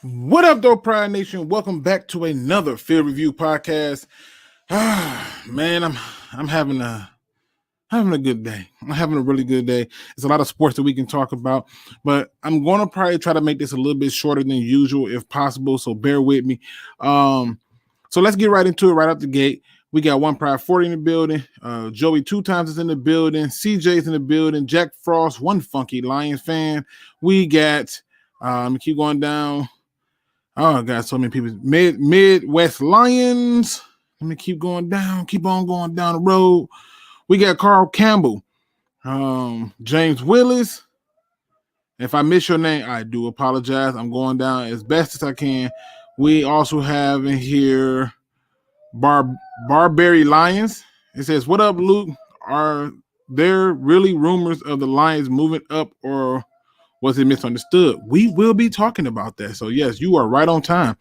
What up, though, Pride Nation? Welcome back to another Field Review podcast. Man, I'm having a good day. I'm having a really good day. There's a lot of sports that we can talk about, but I'm going to probably try to make this a little bit shorter than usual if possible. So bear with me. So let's get right into it right out the gate. We got one Pride 40 in the building. Joey 2 times is in the building. CJ's in the building. Jack Frost, one funky Lions fan. We got. Let me keep going down. Oh, God, so many people. Midwest Lions. Let me keep going down. Keep on going down the road. We got Carl Campbell. James Willis. If I miss your name, I do apologize. I'm going down as best as I can. We also have in here Barberry Lions. It says, what up, Luke? Are there really rumors of the Lions moving up, or was it misunderstood? We will be talking about that. So, yes, you are right on time.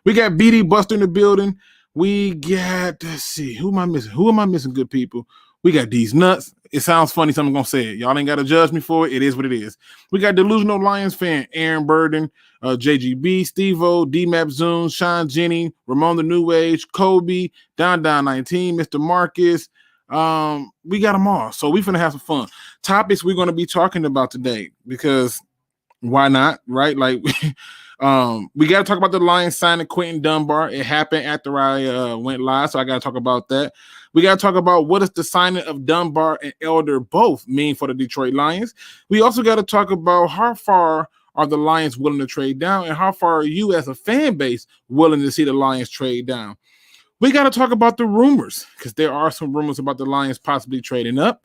We got BD Buster in the building. We got, let's see, who am I missing? Who am I missing, good people? We got these nuts. It sounds funny, so I'm going to say it. Y'all ain't got to judge me for it. It is what it is. We got Delusional Lions fan, Aaron Burden, JGB, Steve-O, D-Map Zoom, Sean Jenny, Ramon the New Age, Kobe, Don 19, Mr. Marcus. We got them all. So we finna have some fun. Topics we're going to be talking about today, because why not, right? Like, we got to talk about the Lions signing Quinton Dunbar. It happened after I went live, so I got to talk about that. We got to talk about what does the signing of Dunbar and Elder both mean for the Detroit Lions. We also got to talk about how far are the Lions willing to trade down, and how far are you as a fan base willing to see the Lions trade down. We got to talk about the rumors, because there are some rumors about the Lions possibly trading up.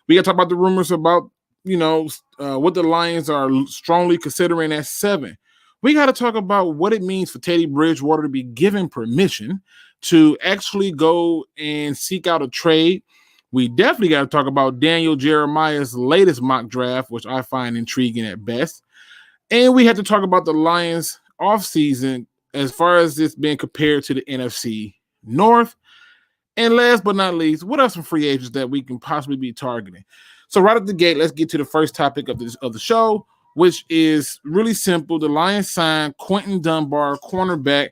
We got to talk about the rumors about, what the Lions are strongly considering at 7. We got to talk about what it means for Teddy Bridgewater to be given permission to actually go and seek out a trade. We definitely got to talk about Daniel Jeremiah's latest mock draft, which I find intriguing at best. And we have to talk about the Lions offseason as far as this being compared to the NFC North. And last but not least, what are some free agents that we can possibly be targeting? So right at the gate, let's get to the first topic of the show, which is really simple. The Lions signed Quinton Dunbar, cornerback,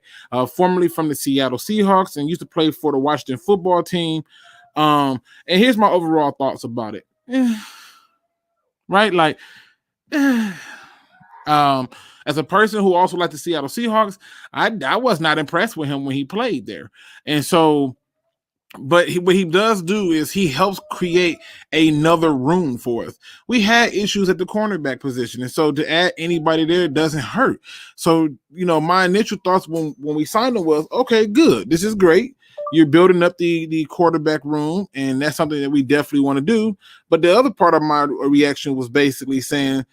formerly from the Seattle Seahawks and used to play for the Washington football team. And here's my overall thoughts about it. Right? Like, as a person who also liked the Seattle Seahawks, I was not impressed with him when he played there. And so, but what he does do is he helps create another room for us. We had issues at the cornerback position, and so to add anybody there doesn't hurt. So, my initial thoughts when we signed him was, okay, good. This is great. You're building up the quarterback room, and that's something that we definitely want to do. But the other part of my reaction was basically saying,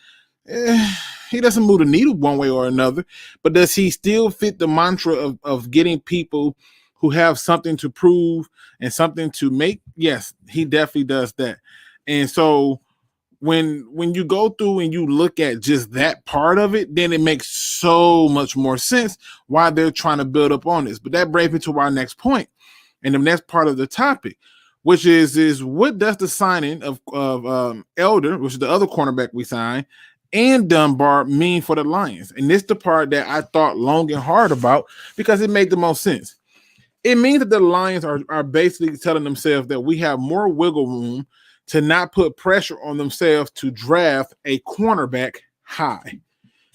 he doesn't move the needle one way or another, but does he still fit the mantra of getting people who have something to prove and something to make? Yes, he definitely does that. And so when you go through and you look at just that part of it, then it makes so much more sense why they're trying to build up on this. But that brings me to our next point, and the next part of the topic, which is what does the signing of Elder, which is the other cornerback we signed, and Dunbar mean for the Lions? And this is the part that I thought long and hard about, because it made the most sense. It means that the Lions are basically telling themselves that we have more wiggle room to not put pressure on themselves to draft a cornerback high.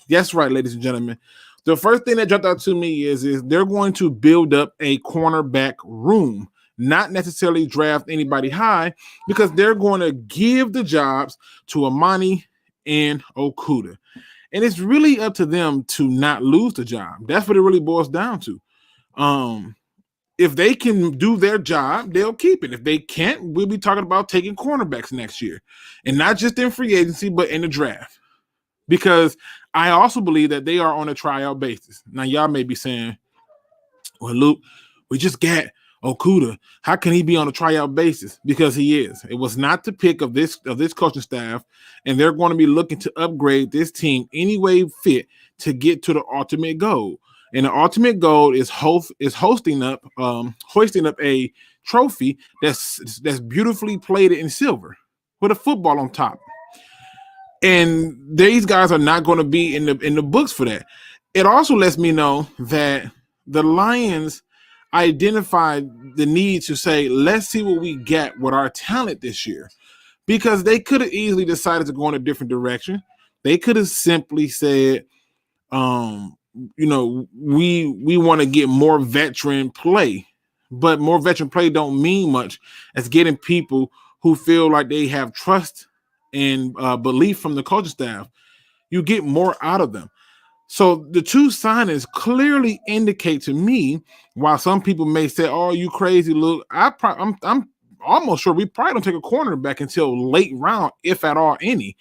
That's right, ladies and gentlemen. The first thing that jumped out to me is they're going to build up a cornerback room, not necessarily draft anybody high, because they're going to give the jobs to Amani and Okudah. And it's really up to them to not lose the job. That's what it really boils down to. If they can do their job, they'll keep it. If they can't, we'll be talking about taking cornerbacks next year. And not just in free agency, but in the draft. Because I also believe that they are on a tryout basis. Now, y'all may be saying, well, Luke, we just got Okudah. How can he be on a tryout basis? Because he is. It was not the pick of this coaching staff, and they're going to be looking to upgrade this team any way fit to get to the ultimate goal. And the ultimate goal is hoisting up a trophy that's beautifully plated in silver with a football on top. And these guys are not going to be in the books for that. it also lets me know that the Lions identified the need to say, let's see what we get with our talent this year. Because they could have easily decided to go in a different direction. They could have simply said, we want to get more veteran play. But more veteran play don't mean much as getting people who feel like they have trust and belief from the coaching staff. You get more out of them. So the two signings clearly indicate to me, while some people may say, "Oh, you crazy, Luke," I'm almost sure we probably don't take a cornerback until late round, if at all any.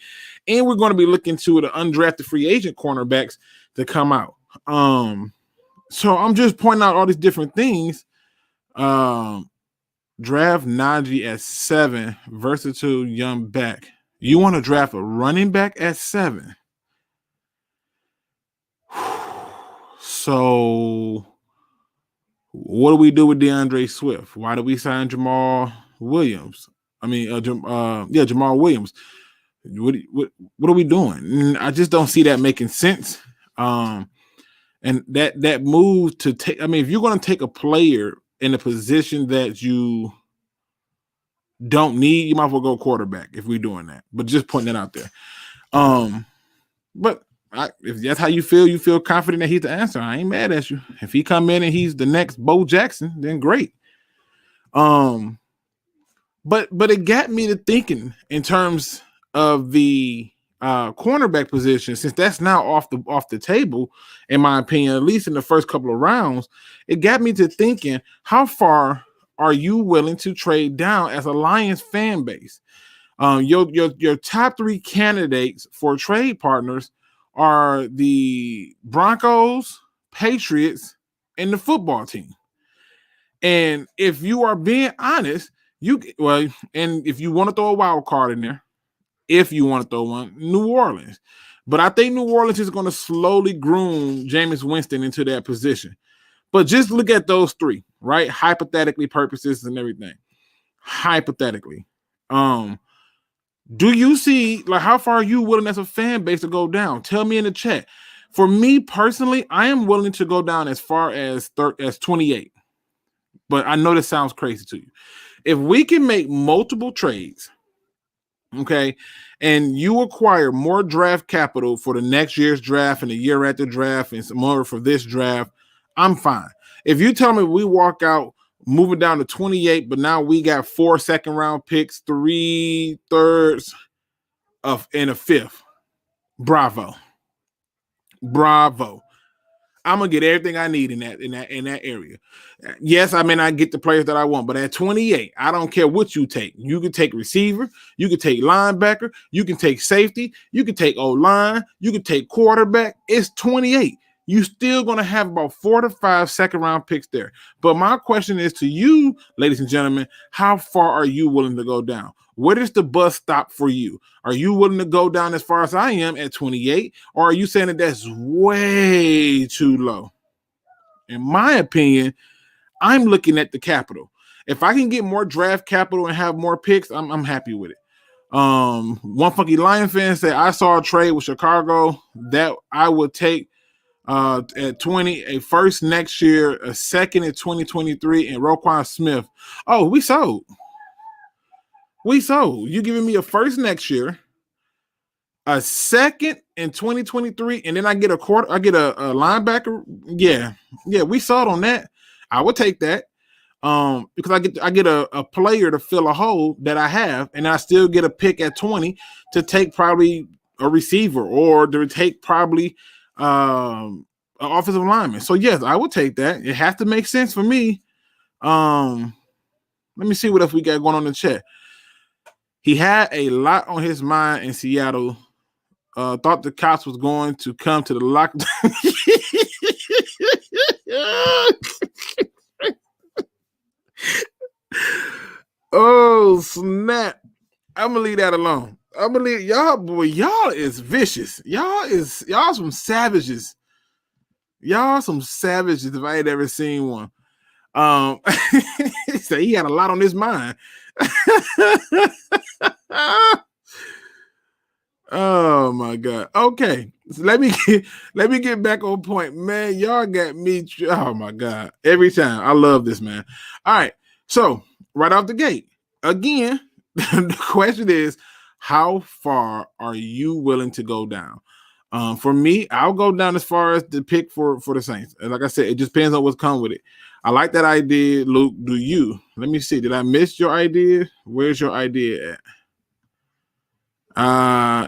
And we're going to be looking to the undrafted free agent cornerbacks to come out. So I'm just pointing out all these different things. Draft Najee at 7, versatile young back. You want to draft a running back at 7? So what do we do with DeAndre Swift? Why do we sign Jamal Williams? Jamal Williams. What are we doing? I just don't see that making sense. And that move to take, if you're going to take a player in a position that you don't need, you might as well go quarterback if we're doing that. But just pointing that out there. But if that's how you feel confident that he's the answer, I ain't mad at you. If he come in and he's the next Bo Jackson, then great. But it got me to thinking in terms of the cornerback position, since that's now off the table, in my opinion, at least in the first couple of rounds. It got me to thinking, how far are you willing to trade down as a Lions fan base? Your top 3 candidates for trade partners are the Broncos, Patriots, and the football team. And if you are being honest, and if you want to throw a wild card in there, if you want to throw one, New Orleans. But I think New Orleans is going to slowly groom Jameis Winston into that position. But just look at those 3, right? Hypothetically, purposes and everything. Hypothetically. Do you see, how far are you willing as a fan base to go down? Tell me in the chat. For me personally, I am willing to go down as far as 28. But I know this sounds crazy to you. If we can make multiple trades, okay, and you acquire more draft capital for the next year's draft and the year after draft and some more for this draft, I'm fine. If you tell me we walk out moving down to 28, but now we got 4 second-round picks, 3 thirds and a 5th. Bravo. I'm gonna get everything I need in that area. Yes, I may not get the players that I want, but at 28, I don't care what you take. You can take receiver, you can take linebacker, you can take safety, you can take O-line, you can take quarterback. It's 28. You're still going to have about 4 to 5 second-round picks there. But my question is to you, ladies and gentlemen, how far are you willing to go down? Where does the bus stop for you? Are you willing to go down as far as I am at 28, or are you saying that that's way too low? In my opinion, I'm looking at the capital. If I can get more draft capital and have more picks, I'm happy with it. One funky Lion fan said, I saw a trade with Chicago that I would take at 20, a first next year, a second in 2023, and Roquan Smith. Oh, we sold. You giving me a first next year, a second in 2023, and then I get a linebacker. Yeah, we sold on that. I would take that. Because I get a player to fill a hole that I have, and I still get a pick at 20 to take probably a receiver or to take probably an offensive lineman. So yes, I would take that. It has to make sense for me. Let me see what else we got going on in the chat. He had a lot on his mind in Seattle. Thought the cops was going to come to the lockdown. Oh, snap. I'm gonna leave that alone. I'm gonna leave y'all, boy. Y'all is vicious. Y'all some savages. Y'all some savages if I ain't ever seen one. So he had a lot on his mind. Oh my God. Okay. So let me get back on point. Man, y'all got me. Oh my God. Every time. I love this, man. All right. So right off the gate, again, the question is, how far are you willing to go down? For me, I'll go down as far as the pick for the Saints. And like I said, it just depends on what's come with it. I like that idea, Luke. Do you? Let me see. Did I miss your idea? Where's your idea at?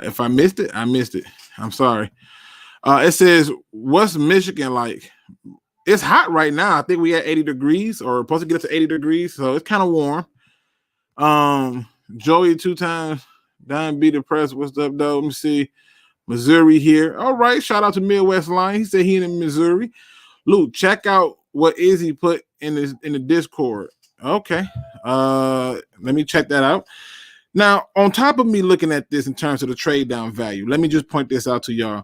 If I missed it, I missed it. I'm sorry. It says, what's Michigan like? It's hot right now. I think we at 80 degrees or supposed to get up to 80 degrees. So it's kind of warm. Joey 2 times. Don B depressed. What's up, though? Let me see. Missouri here. All right. Shout out to Midwest Line. He said he in Missouri. Luke, check out what Izzy put in the Discord. Okay. Let me check that out. Now, on top of me looking at this in terms of the trade down value, let me just point this out to y'all.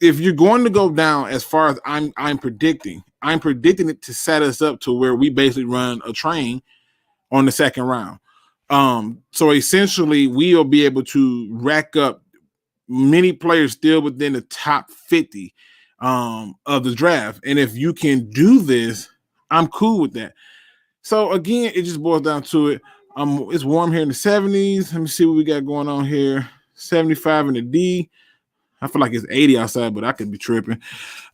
If you're going to go down as far as I'm predicting it to set us up to where we basically run a train on the second round. So essentially we'll be able to rack up many players still within the top 50 of the draft. And if you can do this, I'm cool with that. So again, it just boils down to it. It's warm here in the 70s. Let me see what we got going on here. 75 in the D. I feel like it's 80 outside, but I could be tripping.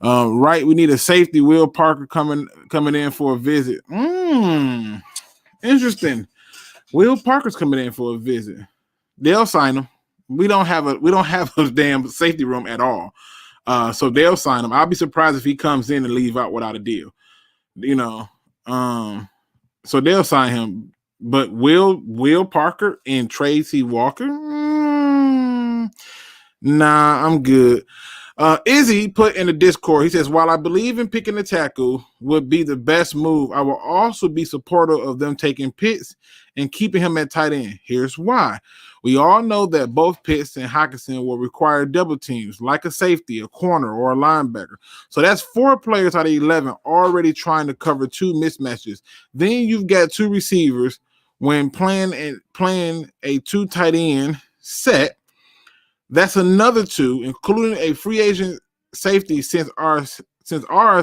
Right, we need a safety. Will Parker coming in for a visit. Interesting. Will Parker's coming in for a visit. They'll sign him. We don't have a damn safety room at all. So they'll sign him. I'll be surprised if he comes in and leave out without a deal. So they'll sign him. But Will Parker and Tracy Walker? Nah, I'm good. Izzy put in the Discord, he says, while I believe in picking the tackle would be the best move, I will also be supportive of them taking Pitts and keeping him at tight end. Here's why. We all know that both Pitts and Hockenson will require double teams, like a safety, a corner, or a linebacker. So that's 4 players out of 11 already trying to cover 2 mismatches. Then you've got 2 receivers when playing a 2 tight end set. That's another 2, including a free agent safety since ours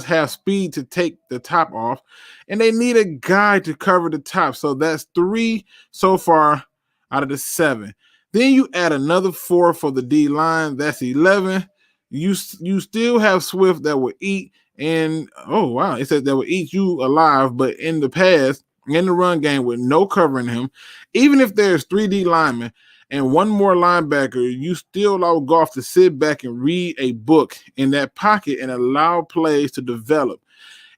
have speed to take the top off, and they need a guy to cover the top. So that's 3 so far out of the 7. Then you add another 4 for the D line. That's 11. You still have Swift that will eat, and oh wow, it says that will eat you alive. But in the past, in the run game with no covering him, even if there's 3 D linemen and 1 more linebacker, you still allow Goff to sit back and read a book in that pocket and allow plays to develop.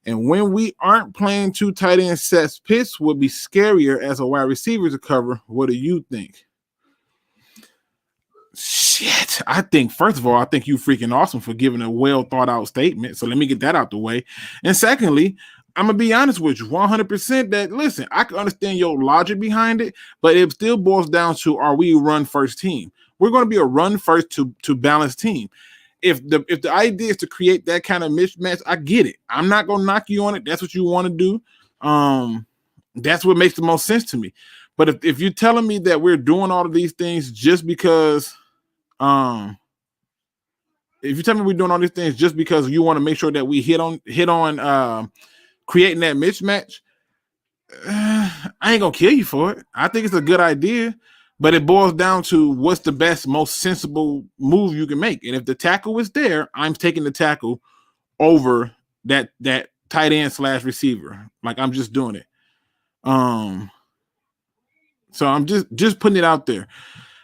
And when we aren't playing 2 tight end sets, Pitts would be scarier as a wide receiver to cover. What do you think? Shit. I think, first of all, I think you freaking awesome for giving a well thought out statement. So let me get that out the way. And secondly, I'm going to be honest with you 100% that, listen, I can understand your logic behind it, but it still boils down to, are we a run first team? We're going to be a run first to balanced team. If the idea is to create that kind of mismatch, I get it. I'm not going to knock you on it. That's what you want to do. That's what makes the most sense to me. But if you're telling me that we're doing all of these things just because, if you tell me we're doing all these things just because you want to make sure that we hit on creating that mismatch, I ain't gonna kill you for it. I think it's a good idea, but it boils down to what's the best, most sensible move you can make. And if the tackle is there, I'm taking the tackle over that tight end / receiver. Like, I'm just doing it. So I'm just putting it out there.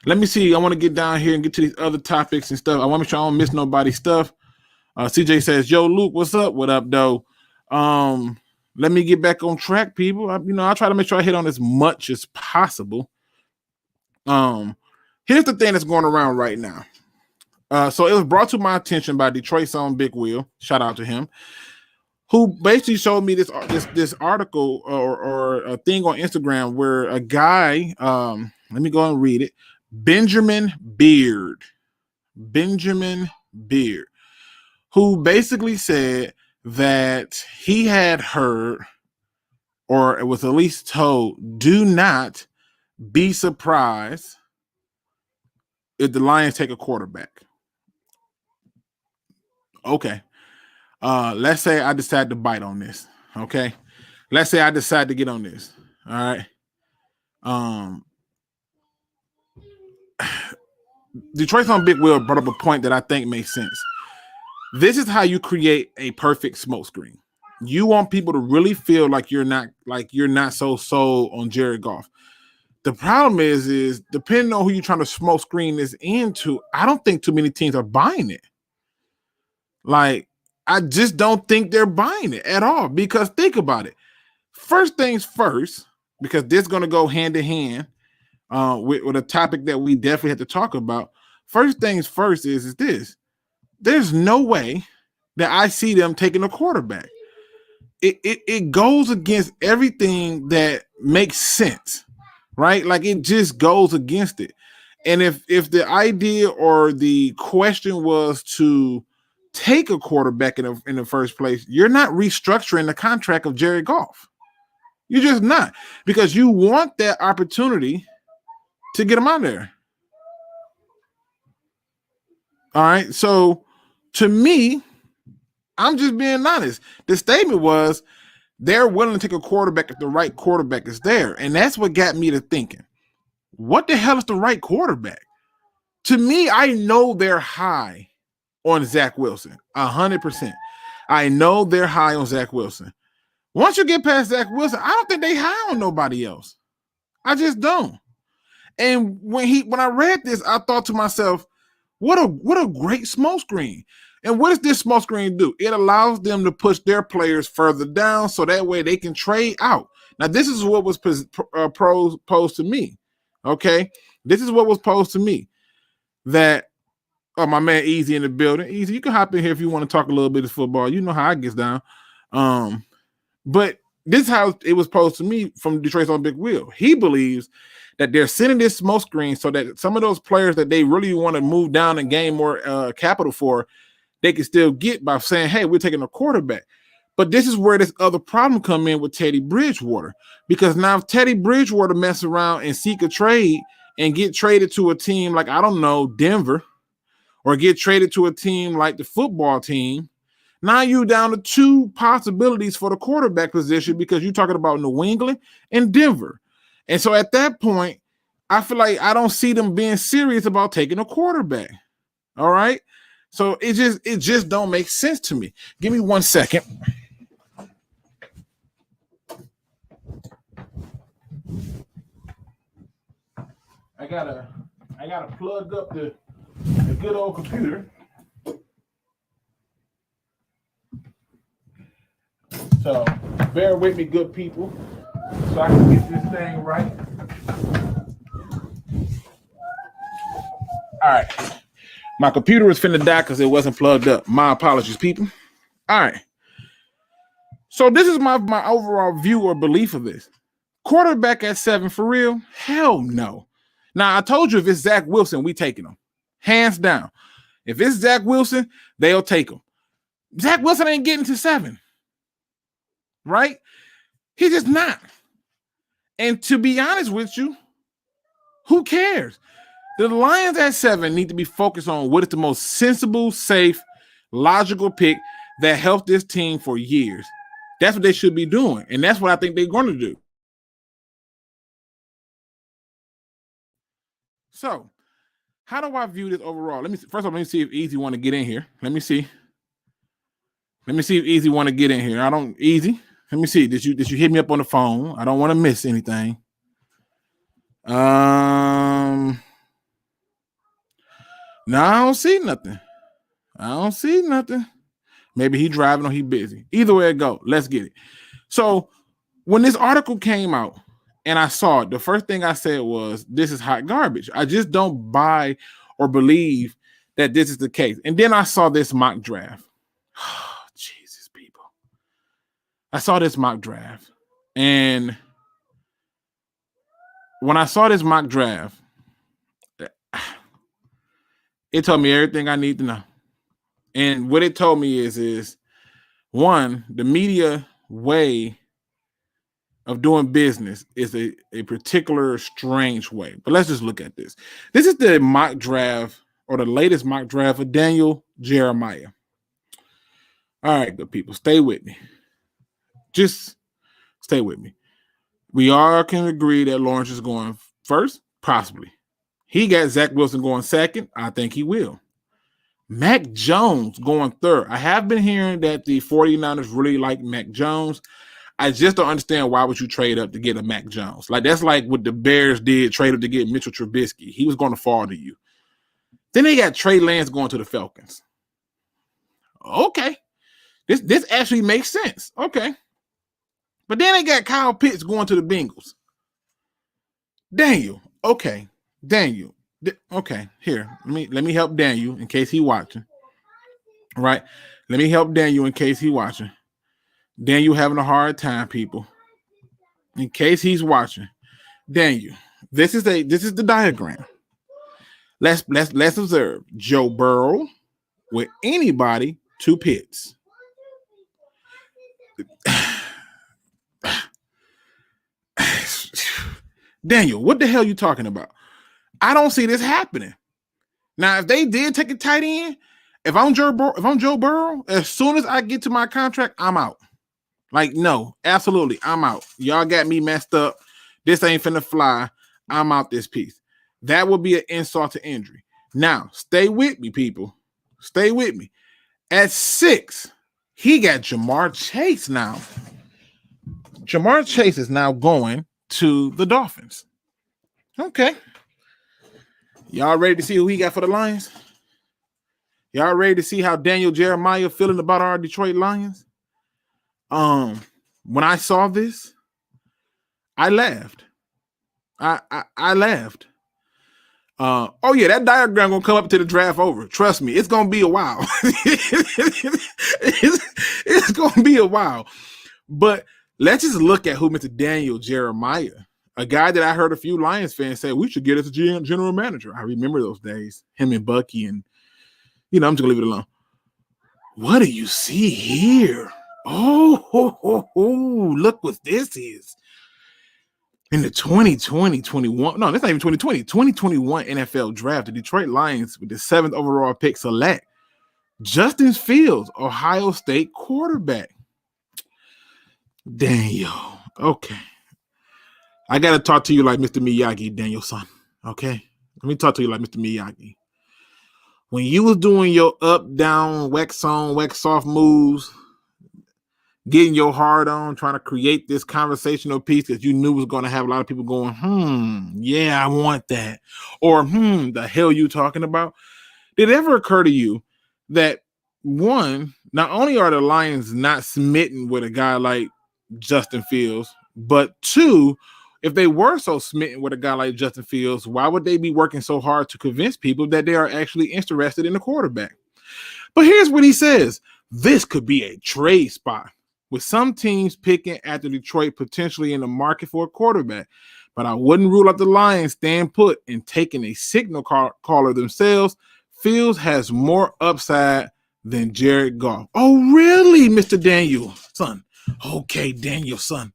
Let me see. I want to get down here and get to these other topics and stuff. I want to make sure I don't miss nobody's stuff. CJ says, yo, Luke, what's up? What up, though? Let me get back on track, people. I try to make sure I hit on as much as possible. Here's the thing that's going around right now. So it was brought to my attention by Detroit's own Big Will. Shout out to him, who basically showed me this article or a thing on Instagram where a guy, let me go and read it. Benjamin Beard, who basically said that he had heard, or it was at least told, do not be surprised if the Lions take a quarterback. Okay. Let's say I decide to bite on this. Okay. Let's say I decide to get on this. All right. Detroit's on Big Will brought up a point that I think makes sense. This is how you create a perfect smokescreen. You want people to really feel like you're not so sold on Jared Goff. The problem is depending on who you're trying to smoke screen this into, I don't think too many teams are buying it. Like, I just don't think they're buying it at all. Because think about it. First things first, because this is going to go hand in hand with a topic that we definitely have to talk about. First things first is this. There's no way that I see them taking a quarterback. It goes against everything that makes sense, right? Like, it just goes against it. And if the idea or the question was to take a quarterback in the first place, you're not restructuring the contract of Jared Goff. You're just not, because you want that opportunity to get him out there. All right. So to me, I'm just being honest. The statement was they're willing to take a quarterback if the right quarterback is there. And that's what got me to thinking, what the hell is the right quarterback? To me, I know they're high on Zach Wilson, 100%. I know they're high on Zach Wilson. Once you get past Zach Wilson, I don't think they high on nobody else. I just don't. And when I read this, I thought to myself, what a great smokescreen. And what does this smokescreen do? It allows them to push their players further down so that way they can trade out. Now, this is what was posed to me. Okay? This is what was posed to me. That, oh, my man Easy in the building. Easy, you can hop in here if you want to talk a little bit of football. You know how I get down. But this is how it was posed to me from Detroit's on Big Wheel. He believes that they're sending this smoke screen so that some of those players that they really want to move down and gain more capital for, they can still get by saying, hey, we're taking a quarterback. But this is where this other problem come in with Teddy Bridgewater. Because now if Teddy Bridgewater mess around and seek a trade and get traded to a team like, I don't know, Denver, or get traded to a team like the football team, now you're down to two possibilities for the quarterback position because you're talking about New England and Denver. And so at that point, I feel like I don't see them being serious about taking a quarterback. All right. So it just don't make sense to me. Give me 1 second. I gotta plug up the good old computer. So bear with me, good people, so I can get this thing right. All right. My computer was finna die because it wasn't plugged up. My apologies, people. All right. So this is my overall view or belief of this. Quarterback at 7 for real? Hell no. Now, I told you if it's Zach Wilson, we taking him. Hands down. If it's Zach Wilson, they'll take him. Zach Wilson ain't getting to 7. Right? He's just not. And to be honest with you, who cares? The Lions at 7 need to be focused on what is the most sensible, safe, logical pick that helped this team for years. That's what they should be doing. And that's what I think they're going to do. So, how do I view this overall? First of all, let me see if Easy want to get in here. Let me see if Easy want to get in here. Easy. Let me see. Did you hit me up on the phone? I don't want to miss anything. No, I don't see nothing. Maybe he driving or he busy. Either way it go, let's get it. So when this article came out and I saw it, the first thing I said was, this is hot garbage. I just don't buy or believe that this is the case. And then I saw this mock draft. Oh, Jesus, people. I saw this mock draft. And when I saw this mock draft, it told me everything I need to know. And what it told me is one, the media way of doing business is a particular strange way. But let's just look at this. This is the mock draft, or the latest mock draft of Daniel Jeremiah. All right, good people, stay with me. Just stay with me. We all can agree that Lawrence is going first, possibly. He got Zach Wilson going second. I think he will. Mac Jones going third. I have been hearing that the 49ers really like Mac Jones. I just don't understand why would you trade up to get a Mac Jones. Like, that's like what the Bears did, trade up to get Mitchell Trubisky. He was going to fall to you. Then they got Trey Lance going to the Falcons. Okay. This actually makes sense. Okay. But then they got Kyle Pitts going to the Bengals. Daniel. Okay. Daniel. Okay. Here. Let me help Daniel in case he's watching. All right. Let me help Daniel in case he's watching. Daniel having a hard time, people. In case he's watching. Daniel. This is the diagram. Let's observe. Joe Burrow with anybody to Pitts. Daniel, what the hell are you talking about? I don't see this happening. Now, if they did take a tight end, if I'm Joe Burrow, as soon as I get to my contract, I'm out. Like, no, absolutely, I'm out. Y'all got me messed up. This ain't finna fly. I'm out this piece. That would be an insult to injury. Now, stay with me, people. Stay with me. At 6, he got Jamar Chase now. Jamar Chase is now going to the Dolphins. Okay. Y'all ready to see who he got for the Lions? Y'all ready to see how Daniel Jeremiah feeling about our Detroit Lions? When I saw this, I laughed. I laughed. Oh yeah, that diagram gonna come up to the draft over. Trust me, it's gonna be a while. it's gonna be a while. But let's just look at who Mr. Daniel Jeremiah, a guy that I heard a few Lions fans say we should get as a general manager. I remember those days, him and Bucky, and I'm just gonna leave it alone. What do you see here? Oh, look what this is. In the 2020-21, no, that's not even 2020, 2021 NFL draft, the Detroit Lions with the 7th overall pick select Justin Fields, Ohio State quarterback. Daniel, okay. I got to talk to you like Mr. Miyagi, Daniel, son, okay? Let me talk to you like Mr. Miyagi. When you was doing your up, down, wax on, wax off moves, getting your heart on, trying to create this conversational piece that you knew was going to have a lot of people going, yeah, I want that. Or, the hell you talking about? Did it ever occur to you that, one, not only are the Lions not smitten with a guy like Justin Fields, but two, if they were so smitten with a guy like Justin Fields, why would they be working so hard to convince people that they are actually interested in the quarterback? But here's what he says. This could be a trade spot, with some teams picking after Detroit potentially in the market for a quarterback. But I wouldn't rule out the Lions staying put and taking a signal caller themselves. Fields has more upside than Jared Goff. Oh, really, Mr. Daniel, son? Okay, Daniel, son.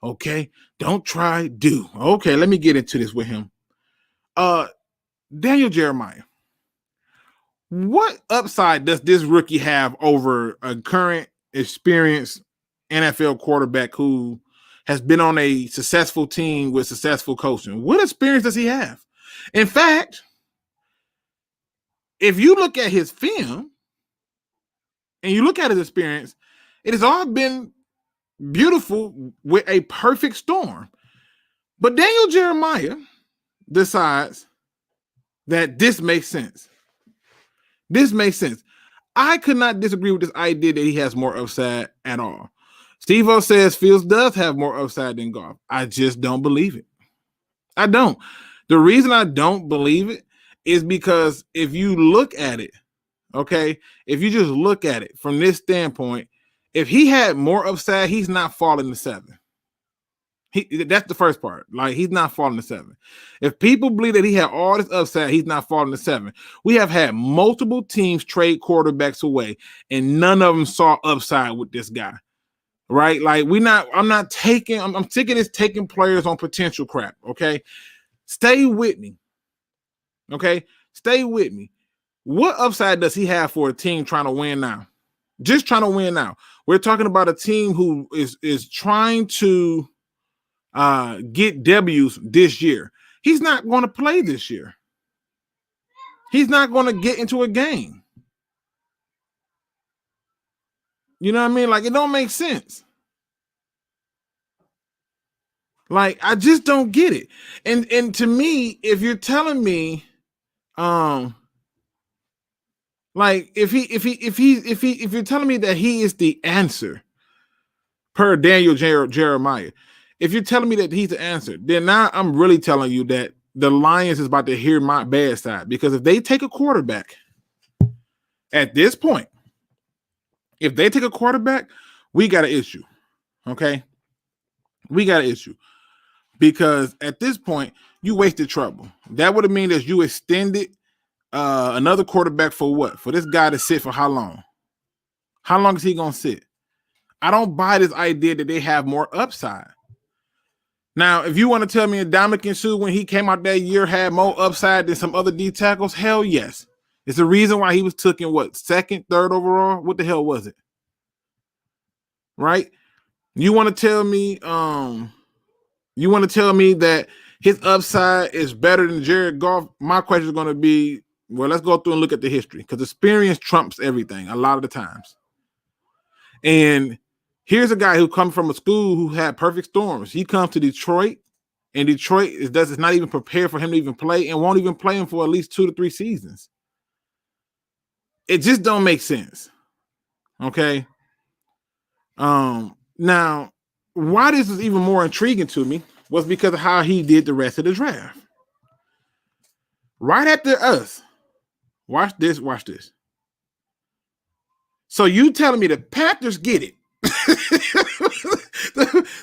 Okay, don't try, do. Okay, let me get into this with him. Daniel Jeremiah, what upside does this rookie have over a current experienced NFL quarterback who has been on a successful team with successful coaching? What experience does he have? In fact, if you look at his film and you look at his experience, it has all been beautiful with a perfect storm. But Daniel Jeremiah decides that this makes sense. This makes sense. I could not disagree with this idea that he has more upside at all. Steve-O says Fields does have more upside than Goff. I just don't believe it. I don't. The reason I don't believe it is because if you look at it, okay, if you just look at it from this standpoint, if he had more upside, he's not falling to 7. That's the first part. Like, he's not falling to 7. If people believe that he had all this upside, he's not falling to 7. We have had multiple teams trade quarterbacks away, and none of them saw upside with this guy, right? Like I'm sick of this taking players on potential crap. Okay, stay with me. Okay, stay with me. What upside does he have for a team trying to win now? Just trying to win now. We're talking about a team who is trying to get W's this year. He's not going to play this year. He's not going to get into a game. You know what I mean? Like, it don't make sense. Like, I just don't get it. And to me, if you're telling me, like, if you're telling me that he is the answer per Daniel Jeremiah, if you're telling me that he's the answer, then now I'm really telling you that the Lions is about to hear my bad side. Because if they take a quarterback at this point, if they take a quarterback, we got an issue. Okay? We got an issue. Because at this point, you wasted trouble. That would have mean that you extended another quarterback for what? For this guy to sit for how long? How long is he going to sit? I don't buy this idea that they have more upside. Now, if you want to tell me Ndamukong Suh, when he came out that year, had more upside than some other D tackles, hell yes. It's the reason why he was taken, what, second, third overall? What the hell was it? Right? You want to tell me that his upside is better than Jared Goff? My question is going to be, well, let's go through and look at the history, because experience trumps everything a lot of the times. And here's a guy who comes from a school who had perfect storms. He comes to Detroit, and Detroit is not even prepared for him to even play, and won't even play him for at least 2 to 3 seasons. It just don't make sense. Okay. Now, why this is even more intriguing to me was because of how he did the rest of the draft. Right after us. Watch this. So you telling me the Panthers get it?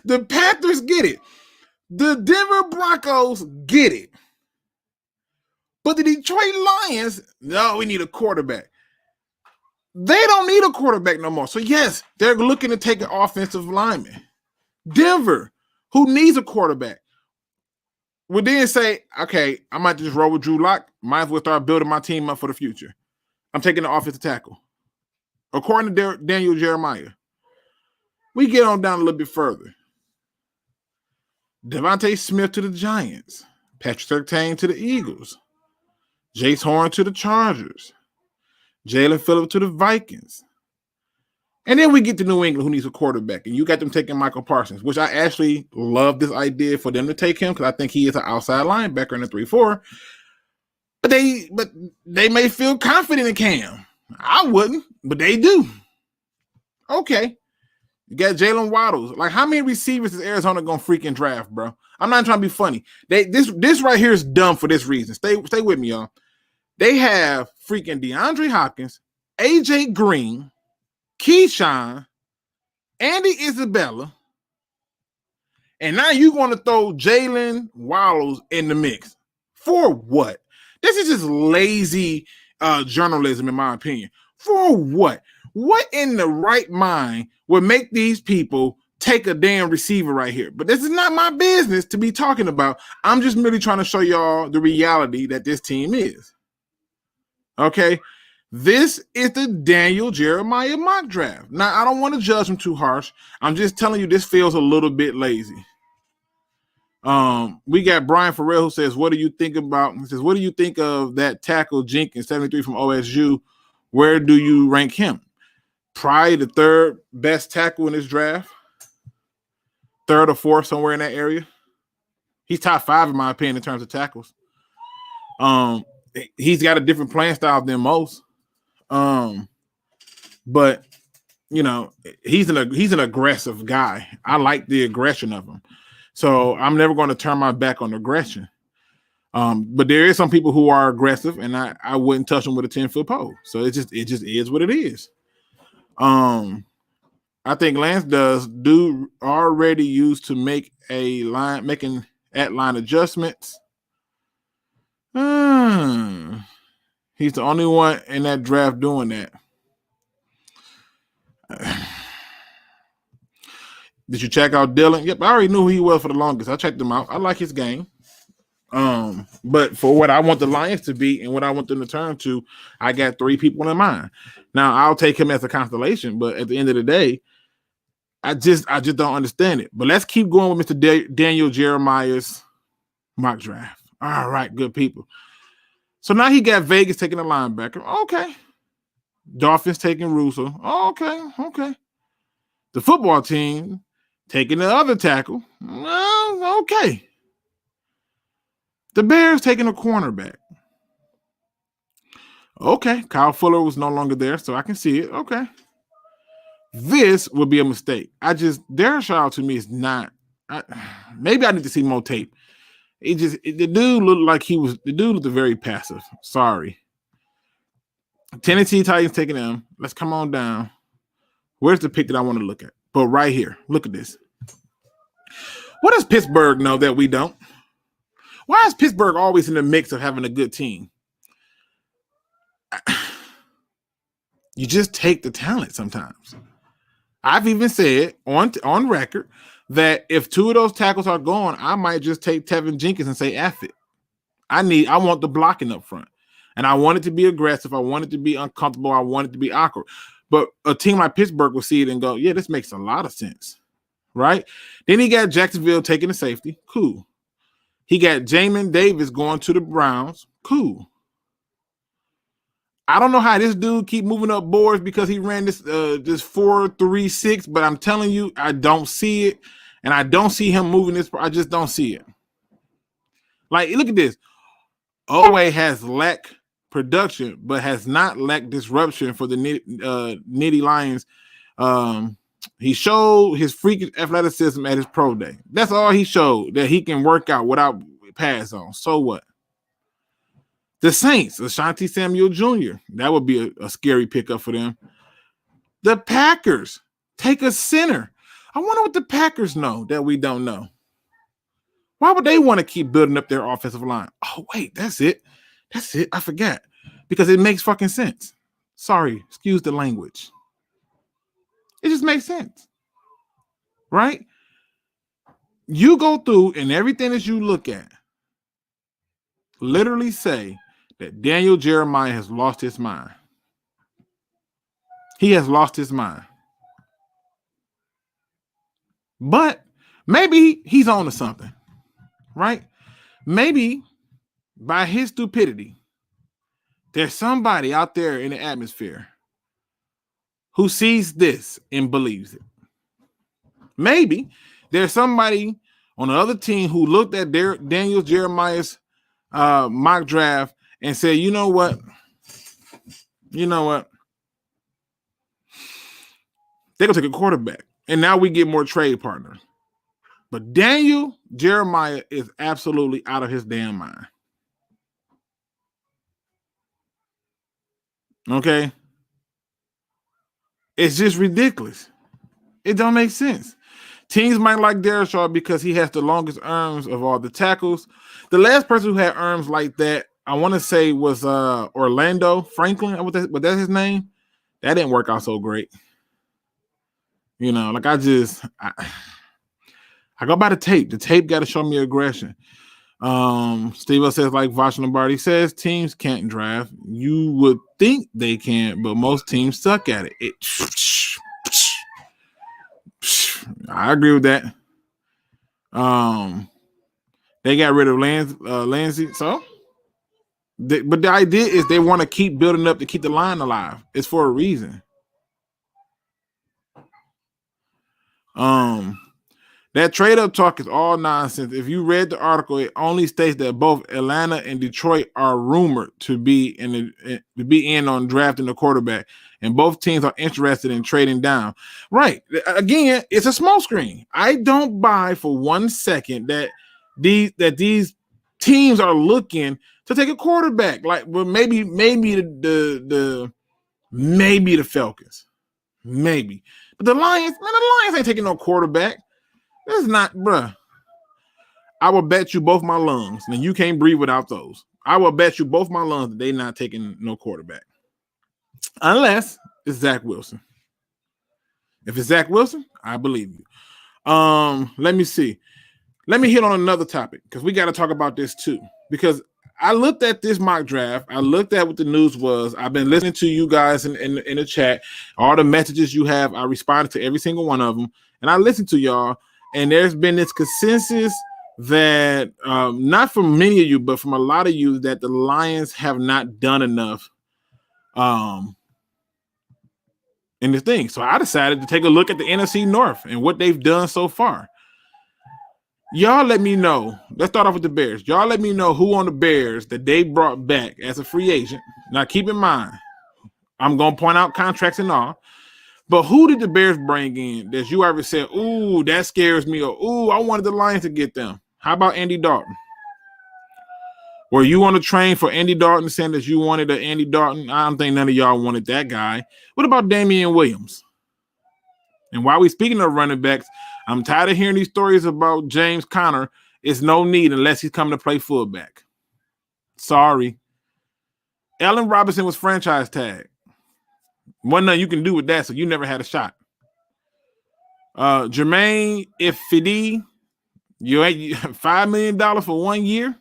the Panthers get it. The Denver Broncos get it. But the Detroit Lions, no, we need a quarterback. They don't need a quarterback no more. So yes, they're looking to take an offensive lineman. Denver, who needs a quarterback, would then say, okay, I might just roll with Drew Lock. Might as well start building my team up for the future. I'm taking the offensive tackle. According to Daniel Jeremiah. We get on down a little bit further. Devontae Smith to the Giants. Patrick Surtain to the Eagles. Jace Horn to the Chargers. Jalen Phillips to the Vikings. And then we get to New England, who needs a quarterback. And you got them taking Michael Parsons, which I actually love this idea for them to take him, because I think he is an outside linebacker in the 3-4. But they may feel confident in Cam. I wouldn't, but they do. Okay. You got Jalen Waddles. Like, how many receivers is Arizona gonna freaking draft, bro? I'm not trying to be funny. This right here is dumb for this reason. Stay with me, y'all. They have freaking DeAndre Hopkins, AJ Green, Keyshawn, Andy Isabella, and now you want to throw Jalen Waddles in the mix. For what? This is just lazy journalism, in my opinion. For what? What in the right mind would make these people take a damn receiver right here? But this is not my business to be talking about. I'm just merely trying to show y'all the reality that this team is. Okay? This is the Daniel Jeremiah mock draft. Now, I don't want to judge him too harsh. I'm just telling you this feels a little bit lazy. We got Brian Farrell who says, what do you think of that tackle Jenkins, 73 from OSU? Where do you rank him? Probably the third best tackle in this draft. Third or fourth, somewhere in that area. He's top 5 in my opinion in terms of tackles. He's got a different playing style than most. But you know, he's an aggressive guy. I like the aggression of him. So I'm never going to turn my back on aggression. But there is some people who are aggressive, and I wouldn't touch them with a 10-foot pole. So it just is what it is. I think Lance do already used to making at line adjustments. He's the only one in that draft doing that. Did you check out Dylan? Yep, I already knew who he was for the longest. I checked him out. I like his game. But for what I want the Lions to be and what I want them to turn to, I got 3 people in mind. Now I'll take him as a constellation, but at the end of the day, I just don't understand it. But let's keep going with Mr. Daniel Jeremiah's mock draft. All right, good people. So now he got Vegas taking a linebacker. Okay. Dolphins taking Russo. Okay. The football team taking the other tackle. Okay. The Bears taking a cornerback. Okay. Kyle Fuller was no longer there, so I can see it. Okay. This would be a mistake. Darren Sharp to me is not. Maybe I need to see more tape. The dude looked very passive. Sorry. Tennessee Titans taking them. Let's come on down. Where's the pick that I want to look at? But right here, look at this. What does Pittsburgh know that we don't? Why is Pittsburgh always in the mix of having a good team? You just take the talent sometimes. I've even said on record that if 2 of those tackles are gone, I might just take Tevin Jenkins and say F it. I want the blocking up front. And I want it to be aggressive. I want it to be uncomfortable. I want it to be awkward. But a team like Pittsburgh will see it and go, yeah, this makes a lot of sense. Right? Then he got Jacksonville taking the safety. Cool. He got Jamin Davis going to the Browns. Cool. I don't know how this dude keep moving up boards because he ran this 4-3-6, but I'm telling you, I don't see it. And I don't see him moving this. I just don't see it. Like, look at this. Owe has lacked production, but has not lacked disruption for the Nittany Lions. He showed his freakish athleticism at his pro day. That's all he showed, that he can work out without pass on. So what? The Saints, Ashanti Samuel Jr., that would be a scary pickup for them. The Packers take a center. I wonder what the Packers know that we don't know. Why would they want to keep building up their offensive line? Oh, wait, that's it. I forgot. Because it makes fucking sense. Sorry, excuse the language. It just makes sense. Right? You go through and everything that you look at literally say that Daniel Jeremiah has lost his mind. He has lost his mind. But maybe he's on to something. Right? Maybe by his stupidity, there's somebody out there in the atmosphere who sees this and believes it. Maybe there's somebody on the other team who looked at Daniel Jeremiah's mock draft and said, you know what? They're going to take a quarterback. And now we get more trade partners. But Daniel Jeremiah is absolutely out of his damn mind. Okay? It's just ridiculous. It don't make sense. Teams might like Darren Sharp because he has the longest arms of all the tackles. The last person who had arms like that, I want to say, was Orlando Franklin. Was that his name? That didn't work out so great. I go by the tape. The tape got to show me aggression. Steve says, like Vash Lombardi says, teams can't draft. You would think they can, but most teams suck at it. I agree with that. They got rid of Lindsay. But the idea is they want to keep building up to keep the line alive. It's for a reason. That trade-up talk is all nonsense. If you read the article, it only states that both Atlanta and Detroit are rumored to be in on drafting a quarterback, and both teams are interested in trading down. Right. Again, it's a smoke screen. I don't buy for 1 second that these teams are looking to take a quarterback. Like, well, maybe the Falcons. Maybe. But the Lions ain't taking no quarterback. That's not, bruh. I will bet you both my lungs, and you can't breathe without those. I will bet you both my lungs that they're not taking no quarterback. Unless it's Zach Wilson. If it's Zach Wilson, I believe you. Let me see. Let me hit on another topic because we got to talk about this too. Because I looked at this mock draft. I looked at what the news was. I've been listening to you guys in the chat. All the messages you have, I responded to every single one of them. And I listened to y'all. And there's been this consensus that, not from many of you, but from a lot of you, that the Lions have not done enough in the thing. So I decided to take a look at the NFC North and what they've done so far. Y'all let me know. Let's start off with the Bears. Y'all let me know who on the Bears that they brought back as a free agent. Now, keep in mind, I'm going to point out contracts and all, but who did the Bears bring in that you ever said, ooh, that scares me, or ooh, I wanted the Lions to get them? How about Andy Dalton? Were you on the train for Andy Dalton saying that you wanted an Andy Dalton? I don't think none of y'all wanted that guy. What about Damian Williams? And while we're speaking of running backs, I'm tired of hearing these stories about James Conner. It's no need unless he's coming to play fullback. Sorry. Allen Robinson was franchise tag. Wasn't nothing you can do with that, so you never had a shot. Jermaine Ifedi, you ain't $5 million for 1 year.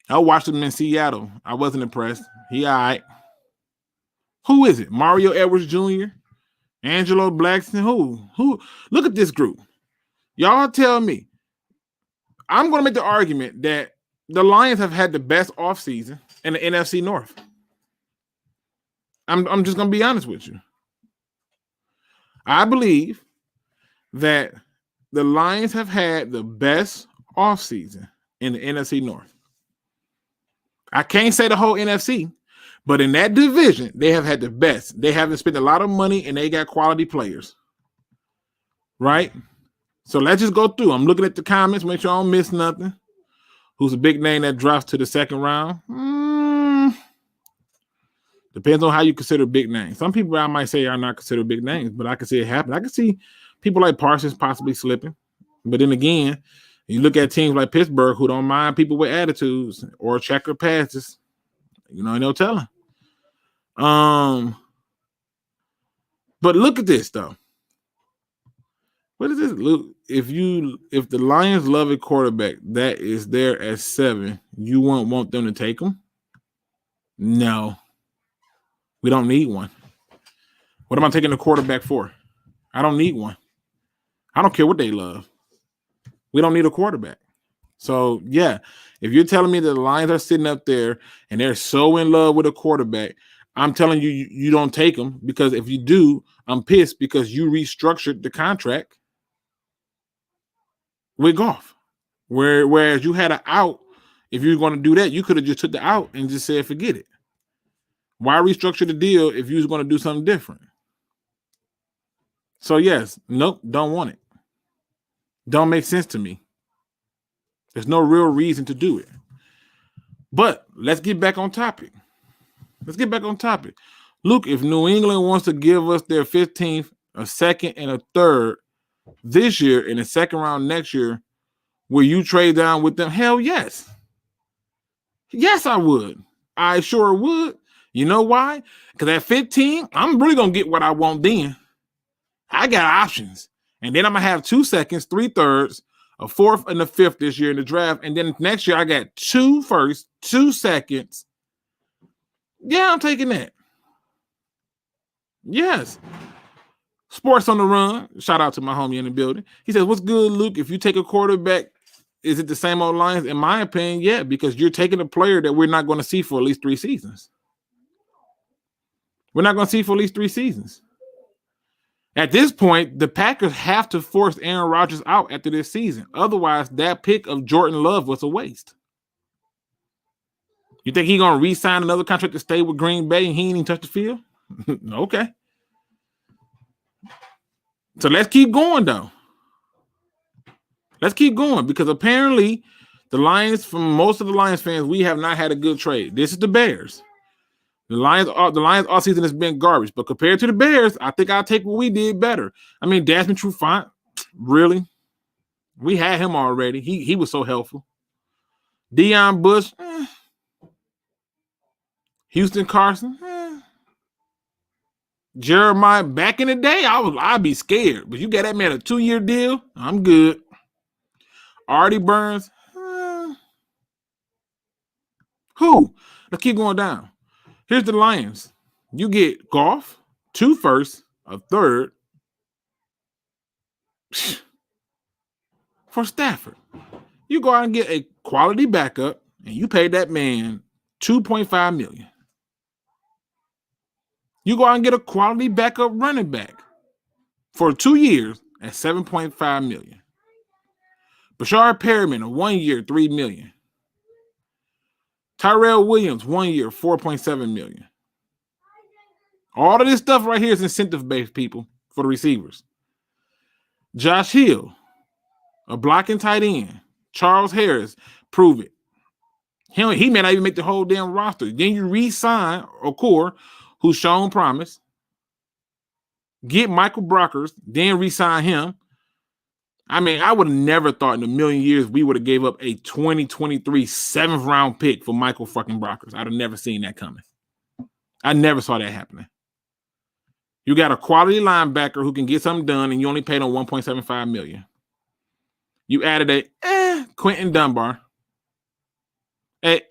I watched him in Seattle. I wasn't impressed. He all right. Who is it? Mario Edwards Jr., Angelo Blackson? Who? Look at this group. Y'all tell me. I'm going to make the argument that the Lions have had the best offseason in the NFC North. I'm just going to be honest with you. I believe that the Lions have had the best offseason in the NFC North. I can't say the whole NFC, but in that division, they have had the best. They haven't spent a lot of money, and they got quality players. Right? So let's just go through. I'm looking at the comments, make sure I don't miss nothing. Who's a big name that drops to the second round? Depends on how you consider big names. Some people I might say are not considered big names, but I can see it happen. I can see people like Parsons possibly slipping. But then again, you look at teams like Pittsburgh who don't mind people with attitudes or checker passes. You know, no telling. But look at this though. What is this, Luke? If the Lions love a quarterback that is there at 7, you won't want them to take him? No. We don't need one. What am I taking the quarterback for? I don't need one. I don't care what they love. We don't need a quarterback. So, yeah, if you're telling me that the Lions are sitting up there and they're so in love with a quarterback, I'm telling you, you don't take them, because if you do, I'm pissed because you restructured the contract with Goff. Whereas you had an out. If you were going to do that, you could have just took the out and just said, forget it. Why restructure the deal if you was going to do something different? So, yes, nope, don't want it. Don't make sense to me. There's no real reason to do it. But let's get back on topic. Luke, if New England wants to give us their 15th, a second, and a third this year and a second round next year, will you trade down with them? Hell yes. Yes, I would. I sure would. You know why? Because at 15, I'm really going to get what I want then. I got options. And then I'm going to have 2 seconds, 3 thirds, a 4th, and a 5th this year in the draft. And then next year, I got 2 firsts, 2 seconds. Yeah, I'm taking that. Yes. Sports on the Run. Shout out to my homie in the building. He says, what's good, Luke? If you take a quarterback, is it the same old Lions? In my opinion, yeah, because you're taking a player that we're not going to see for at least 3 seasons. We're not going to see for at least 3 seasons. At this point, the Packers have to force Aaron Rodgers out after this season. Otherwise, that pick of Jordan Love was a waste. You think he's going to re-sign another contract to stay with Green Bay and he ain't even touch the field? Okay. So let's keep going, though. Let's keep going, because apparently the Lions, from most of the Lions fans, we have not had a good trade. This is the Bears. The Lions all season has been garbage, but compared to the Bears, I think I'll take what we did better. I mean, Desmond Trufant, really? We had him already. He was so helpful. Deion Bush, Houston Carson, Jeremiah, back in the day, I'd be scared. But you got that man a 2-year deal, I'm good. Artie Burns, who? Let's keep going down. Here's the Lions. You get Goff, 2 firsts, a third for Stafford. You go out and get a quality backup, and you pay that man $2.5 million. You go out and get a quality backup running back for 2 years at $7.5 million. Bashard Perriman, a 1 year, $3 million. Tyrell Williams, 1 year, $4.7 million. All of this stuff right here is incentive-based, people, for the receivers. Josh Hill, a blocking tight end. Charles Harris, prove it. He may not even make the whole damn roster. Then you re-sign Okor, who's shown promise. Get Michael Brockers, then re-sign him. I mean, I would have never thought in a million years we would have gave up a 2023 7th-round pick for Michael fucking Brockers. I'd have never seen that coming. I never saw that happening. You got a quality linebacker who can get something done, and you only paid him $1.75 million. You added a Quentin Dunbar, a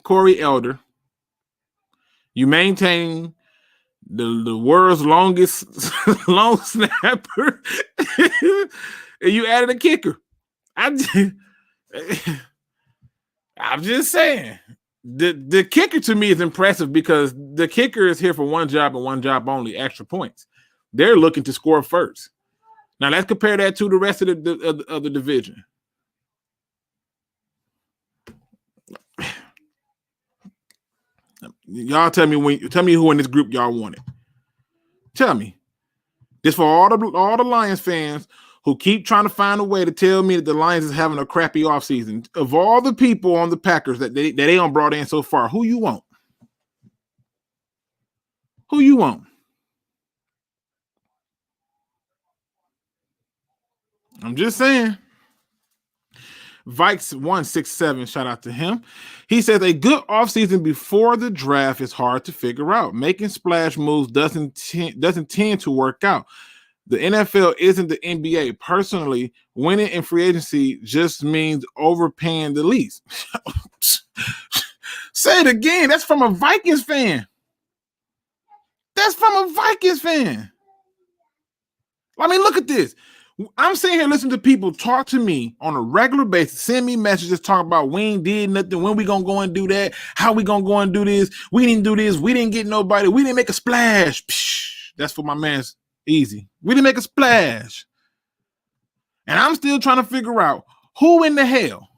Corey Elder. You maintain the world's longest long snapper, and you added a kicker. I'm just saying. The kicker to me is impressive because the kicker is here for one job and one job only, extra points. They're looking to score first. Now let's compare that to the rest of the division. Y'all tell me who in this group y'all wanted. Tell me. This for all the Lions fans who keep trying to find a way to tell me that the Lions is having a crappy offseason. Of all the people on the Packers that they don't brought in so far, who you want? Who you want? I'm just saying. Vikes167, shout out to him. He says a good offseason before the draft is hard to figure out. Making splash moves doesn't tend to work out. The NFL isn't the NBA. Personally, winning in free agency just means overpaying the least. Say it again. That's from a Vikings fan. That's from a Vikings fan. I mean, look at this. I'm sitting here listening to people talk to me on a regular basis, send me messages talking about we ain't did nothing, when we gonna go and do that, how we gonna go and do this, we didn't do this, we didn't get nobody, we didn't make a splash. Psh, that's for my man's Easy. We didn't make a splash. And I'm still trying to figure out who in the hell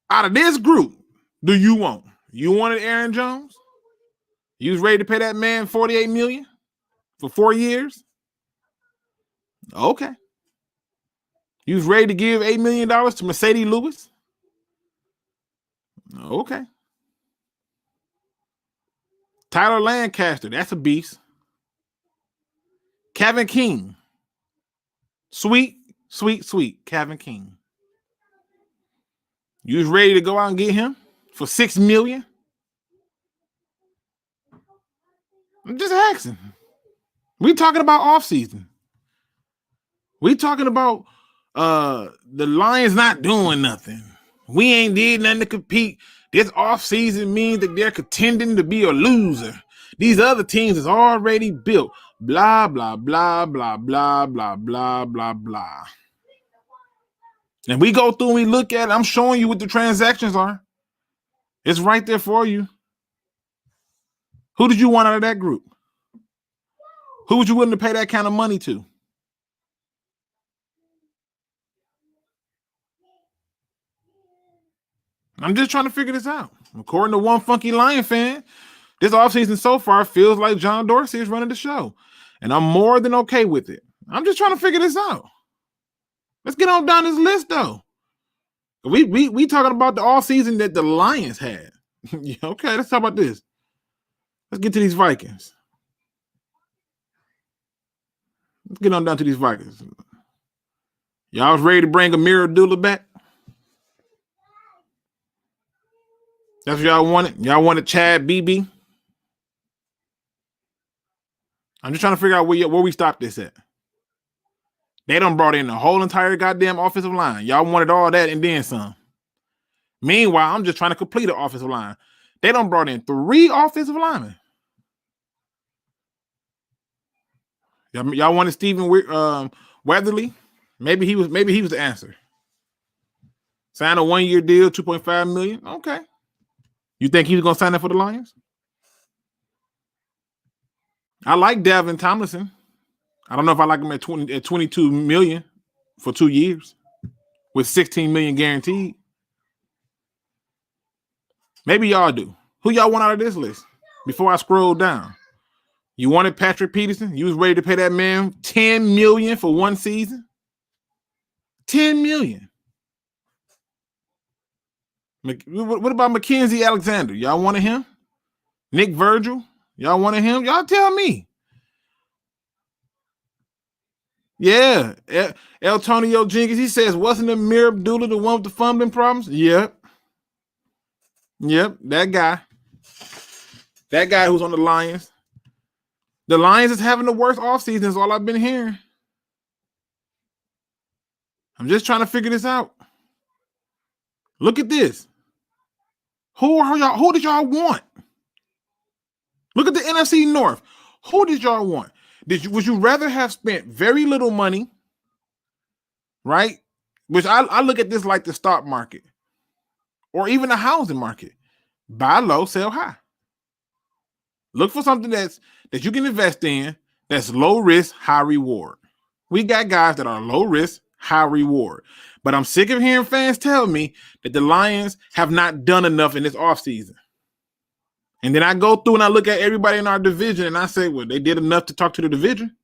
out of this group do you want? You wanted Aaron Jones? You was ready to pay that man $48 million for 4 years? Okay. You was ready to give $8 million to Mercedes Lewis? Okay. Tyler Lancaster, that's a beast. Kevin King. Sweet Kevin King. You was ready to go out and get him for $6 million? I'm just asking. We talking about offseason. We talking about the Lions not doing nothing. We ain't did nothing to compete. This offseason means that they're contending to be a loser. These other teams is already built. Blah, blah, blah, blah, blah, blah, blah, blah, blah. And we go through and we look at it. I'm showing you what the transactions are. It's right there for you. Who did you want out of that group? Who would you willing to pay that kind of money to? I'm just trying to figure this out. According to one funky Lion fan, this offseason so far feels like John Dorsey is running the show. And I'm more than okay with it. I'm just trying to figure this out. Let's get on down this list, though. We talking about the offseason that the Lions had. Okay, let's talk about this. Let's get to these Vikings. Let's get on down to these Vikings. Y'all was ready to bring Amir Abdullah back? That's what y'all wanted? Y'all wanted Chad Beebe? I'm just trying to figure out where we stopped this at. They done brought in the whole entire goddamn offensive line. Y'all wanted all that and then some. Meanwhile, I'm just trying to complete the offensive line. They done brought in 3 offensive linemen. Y'all wanted Stephen Weatherly? Maybe he was the answer. Sign a 1-year deal, $2.5 million. Okay. You think he was gonna sign up for the Lions? I like Dalvin Tomlinson. I don't know if I like him at $22 million for 2 years with $16 million guaranteed. Maybe y'all do. Who y'all want out of this list? Before I scroll down, you wanted Patrick Peterson. You was ready to pay that man $10 million for 1 season. $10 million. What about Mackenzie Alexander? Y'all wanted him? Nick Virgil? Y'all wanted him? Y'all tell me. Yeah. Antonio Jenkins, he says, wasn't Amir Abdullah the one with the fumbling problems? Yep. That guy. That guy who's on the Lions. The Lions is having the worst offseason is all I've been hearing. I'm just trying to figure this out. Look at this. Who did y'all want? Look at the NFC North. Who did y'all want? Would you rather have spent very little money, right? Which I look at this like the stock market or even the housing market. Buy low, sell high. Look for something that you can invest in that's low risk, high reward. We got guys that are low risk, high reward. But I'm sick of hearing fans tell me that the Lions have not done enough in this offseason. And then I go through and I look at everybody in our division and I say, well, they did enough to talk to the division.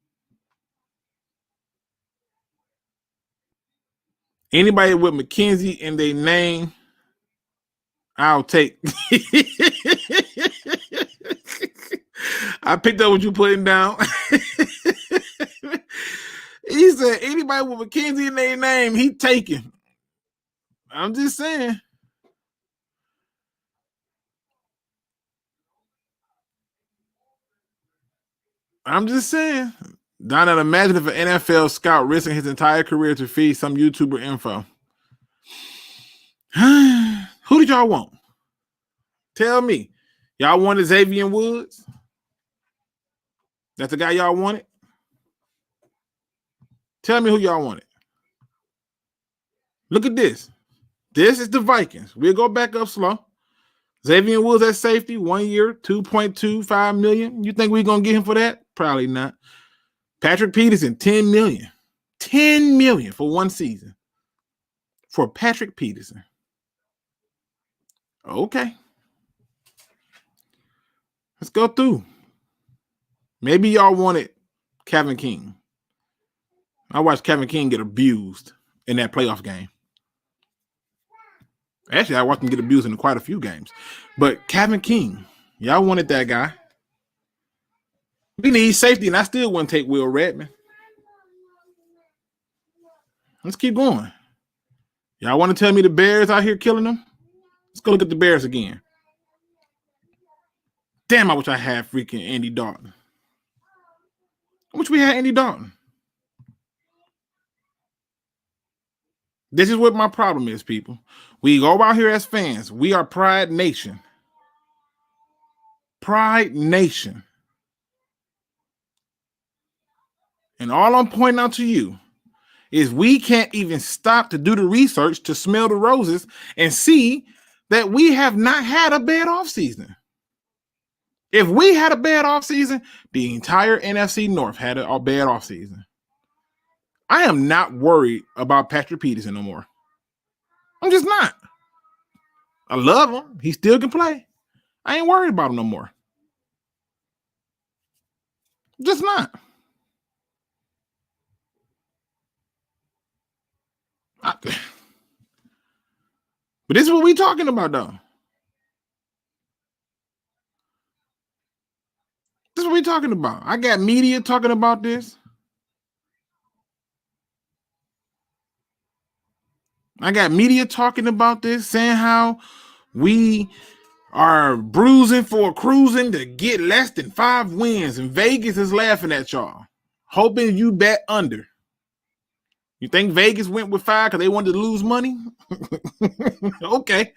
Anybody with McKenzie in their name, I'll take. I picked up what you putting down. He said, anybody with McKenzie in their name, he taking. I'm just saying. Donald, imagine if an NFL scout risking his entire career to feed some YouTuber info. Who did y'all want? Tell me. Y'all wanted Xavier Woods? That's the guy y'all wanted? Tell me who y'all wanted. Look at this. This is the Vikings. We'll go back up slow. Xavier Woods at safety, 1 year, $2.25 million. You think we're going to get him for that? Probably not. Patrick Peterson, $10 million. $10 million for 1 season. For Patrick Peterson. Okay. Let's go through. Maybe y'all wanted Kevin King. I watched Kevin King get abused in that playoff game. Actually, I watched him get abused in quite a few games. But Kevin King, y'all wanted that guy. We need safety, and I still wouldn't take Will Redmond. Let's keep going. Y'all want to tell me the Bears out here killing them? Let's go look at the Bears again. Damn, I wish I had freaking Andy Dalton. I wish we had Andy Dalton. This is what my problem is, people. We go out here as fans. We are Pride Nation. Pride Nation. And all I'm pointing out to you is we can't even stop to do the research to smell the roses and see that we have not had a bad offseason. If we had a bad offseason, the entire NFC North had a bad offseason. I am not worried about Patrick Peterson no more. I'm just not. I love him. He still can play. I ain't worried about him no more. Just not. But this is what we talking about, though. This is what we talking about. I got media talking about this. I got media talking about this, saying how we are bruising for cruising to get less than 5 wins, and Vegas is laughing at y'all, hoping you bet under. You think Vegas went with 5 because they wanted to lose money? Okay.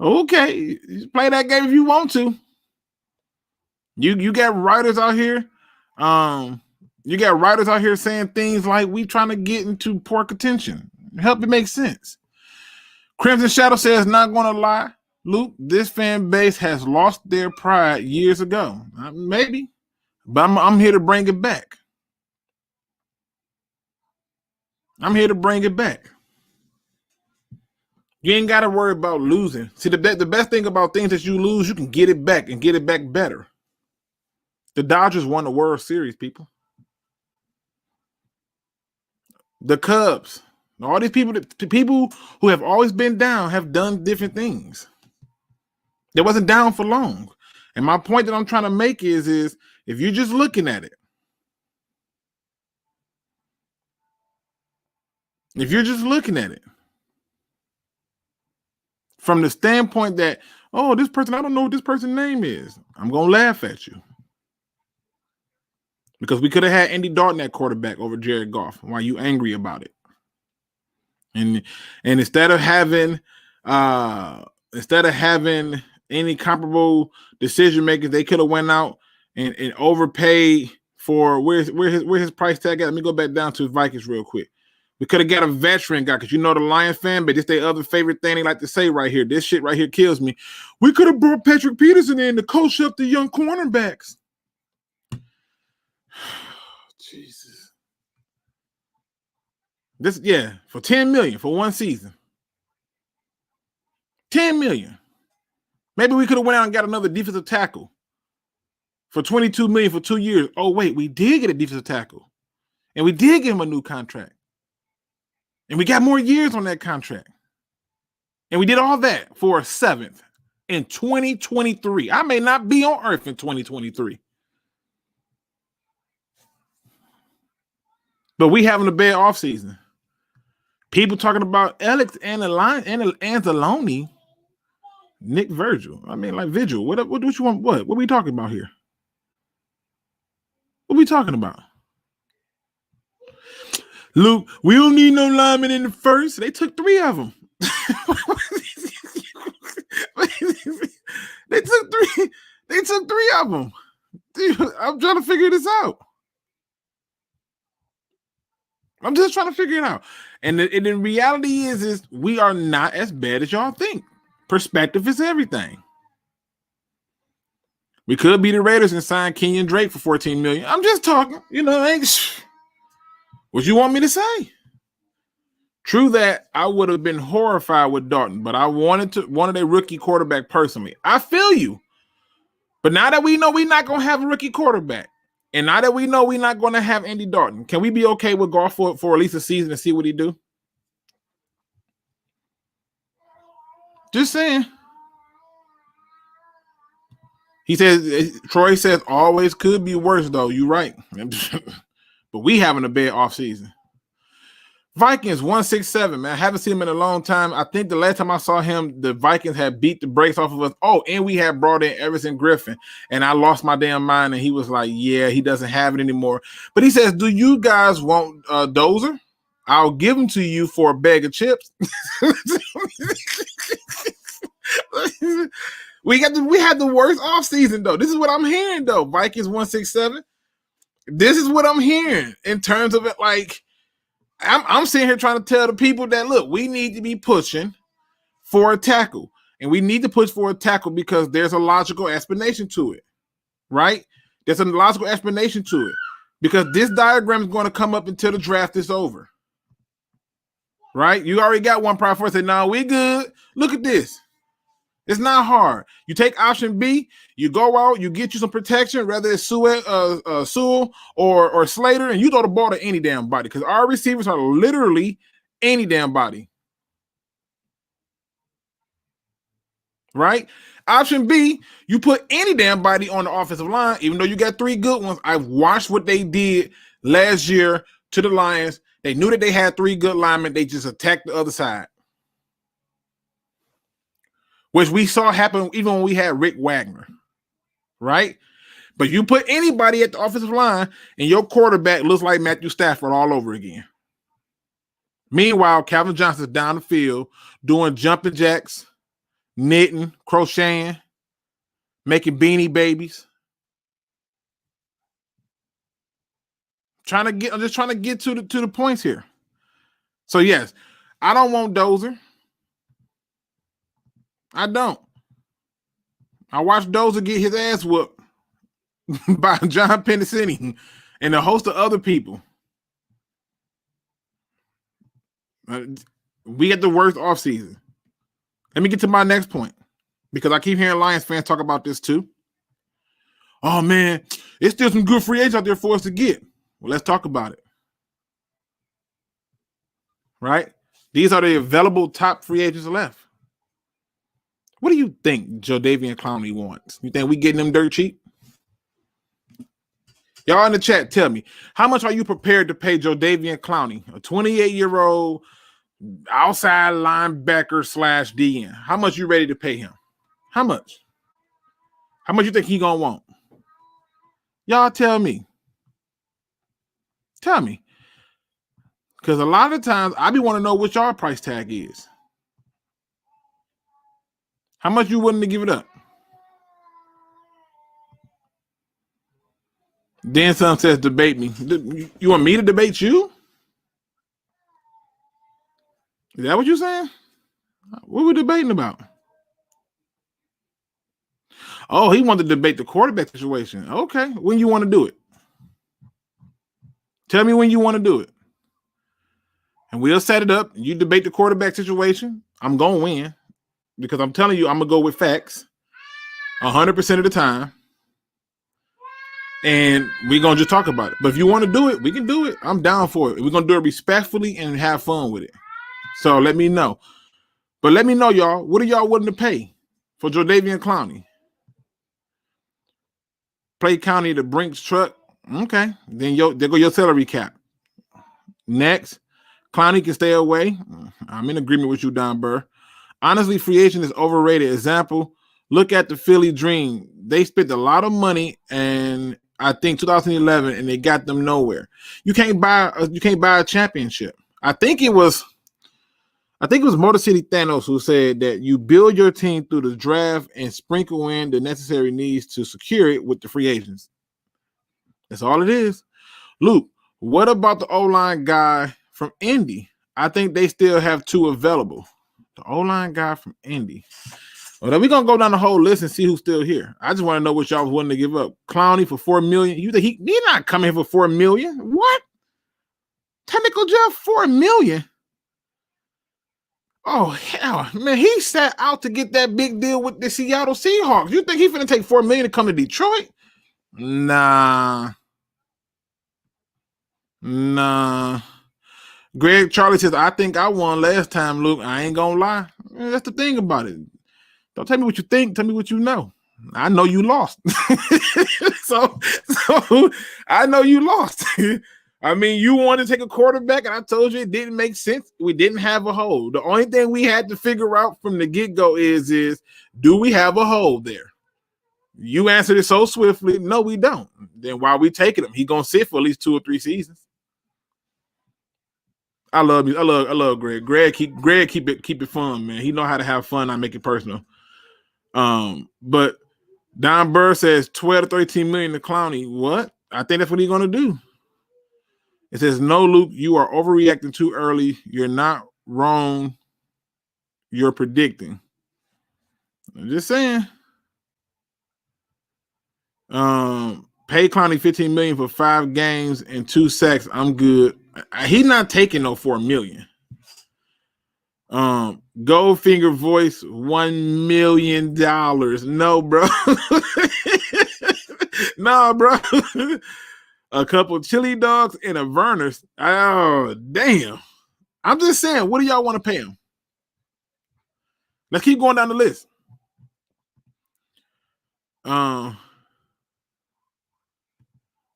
Okay. You play that game if you want to. You got writers out here. You got writers out here saying things like we trying to get into poor contention. Help it make sense. Crimson Shadow says, not gonna lie, Luke, this fan base has lost their pride years ago. Maybe, but I'm here to bring it back. I'm here to bring it back. You ain't got to worry about losing. See, the best thing about things that you lose, you can get it back and get it back better. The Dodgers won the World Series, people. The Cubs. All these people who have always been down have done different things. They wasn't down for long. And my point that I'm trying to make is if you're just looking at it, from the standpoint that, oh, this person, I don't know what this person's name is, I'm going to laugh at you. Because we could have had Andy Dalton at quarterback over Jared Goff. Why are you angry about it? And instead of having any comparable decision makers, they could have went out and overpaid for where his price tag at. Let me go back down to the Vikings real quick. We could have got a veteran guy, because you know the Lions fan, but this their other favorite thing they like to say right here. This shit right here kills me. We could have brought Patrick Peterson in to coach up the young cornerbacks. Jesus. For $10 million for one season. $10 million. Maybe we could have went out and got another defensive tackle for $22 million for 2 years. Oh, wait, we did get a defensive tackle. And we did give him a new contract. And we got more years on that contract. And we did all that for a 7th in 2023. I may not be on earth in 2023. But we having a bad offseason. People talking about Alex Anzalone, Nick Virgil. I mean, like Vigil. What you want? What are we talking about here? What are we talking about? Luke, we don't need no linemen in the first. They took 3 of them. They took 3. They took 3 of them. Dude, I'm trying to figure this out. I'm just trying to figure it out. And the reality is we are not as bad as y'all think. Perspective is everything. We could be the Raiders and sign Kenyon Drake for $14 million. I'm just talking. What you want me to say? True that I would have been horrified with Dalton, but I wanted a rookie quarterback personally. I feel you. But now that we know we're not going to have a rookie quarterback, and now that we know we're not going to have Andy Dalton, can we be okay with Goff for at least a season and see what he do? Just saying. He says, Troy says, always could be worse, though. You're right. But we having a bad offseason. Vikings 167, man. I haven't seen him in a long time. I think the last time I saw him, the Vikings had beat the brakes off of us. Oh, and we had brought in Everson Griffin, and I lost my damn mind. And he was like, "Yeah, he doesn't have it anymore." But he says, "Do you guys want Dozer? I'll give him to you for a bag of chips." We had the worst offseason, though. This is what I'm hearing, though. Vikings 167. This is what I'm hearing in terms of it, like. I'm sitting here trying to tell the people that, look, we need to be pushing for a tackle. And we need to push for a tackle because there's a logical explanation to it, right? There's a logical explanation to it because this diagram is going to come up until the draft is over, right? You already got one prior for say, no, we good. Look at this. It's not hard. You take option B, you go out, you get you some protection, whether it's Sewell or Slater, and you throw the ball to any damn body because our receivers are literally any damn body. Right? Option B, you put any damn body on the offensive line, even though you got 3 good ones. I've watched what they did last year to the Lions. They knew that they had 3 good linemen. They just attacked the other side. which we saw happen even when we had Rick Wagner, right? But you put anybody at the offensive line, and your quarterback looks like Matthew Stafford all over again. Meanwhile, Calvin Johnson's down the field doing jumping jacks, knitting, crocheting, making beanie babies. I'm just trying to get to the points here. So yes, I don't want Dozer. I don't. I watched Dozer get his ass whooped by John Pennicini and a host of other people. We had the worst offseason. Let me get to my next point, because I keep hearing Lions fans talk about this too. Oh man, it's still some good free agents out there for us to get. Well, let's talk about it. Right? These are the available top free agents left. What do you think Jadeveon Clowney wants? You think we getting them dirt cheap? Y'all in the chat, tell me, how much are you prepared to pay Jadeveon Clowney, a 28-year-old outside linebacker / DN? How much you ready to pay him? How much? How much you think he gonna want? Y'all tell me. Tell me. Because a lot of times I be want to know what y'all price tag is. How much you willing to give it up? Then some says debate me. You want me to debate you? Is that what you're saying? What we debating about? Oh, he wanted to debate the quarterback situation. Okay, when you want to do it? Tell me when you want to do it. And we'll set it up. You debate the quarterback situation. I'm going to win, because I'm telling you, I'm going to go with facts 100% of the time. And we're going to just talk about it. But if you want to do it, we can do it. I'm down for it. We're going to do it respectfully and have fun with it. So let me know. But let me know, y'all. What are y'all willing to pay for Jadeveon Clowney? Play County the Brinks truck. Okay. Then there go your salary cap. Next, Clowney can stay away. I'm in agreement with you, Don Burr. Honestly, free agent is overrated. Example, look at the Philly Dream. They spent a lot of money, and I think 2011, and they got them nowhere. You can't buy a championship. I think it was Motor City Thanos who said that you build your team through the draft and sprinkle in the necessary needs to secure it with the free agents. That's all it is. Luke, what about the O-line guy from Indy? I think they still have 2 available. The O-line guy from Indy. Well, then we're going to go down the whole list and see who's still here. I just want to know what y'all was willing to give up. Clowney for $4 million. You think he's not coming here for $4 million? What? Technical job, $4 million? Oh, hell, man, he sat out to get that big deal with the Seattle Seahawks. You think he's going to take $4 million to come to Detroit? Nah. Greg Charlie says, I think I won last time, Luke. I ain't going to lie. Man, that's the thing about it. Don't tell me what you think. Tell me what you know. I know you lost. so I know you lost. I mean, you wanted to take a quarterback, and I told you it didn't make sense. We didn't have a hole. The only thing we had to figure out from the get-go is do we have a hole there? You answered it so swiftly. No, we don't. Then why are we taking him? He's going to sit for at least 2 or 3 seasons. I love you. I love Greg. Greg keep it fun, man. He know how to have fun, not make it personal. But Don Burr says 12 to 13 million to Clowney. What? I think that's what he's going to do. It says, no, Luke, you are overreacting too early. You're not wrong. You're predicting. I'm just saying. Pay Clowney $15 million for 5 games and 2 sacks. I'm good. He's not taking no $4 million. Goldfinger voice, $1 million. No, bro. No, bro. A couple of chili dogs and a Verner's. Oh, damn. I'm just saying, what do y'all want to pay him? Let's keep going down the list.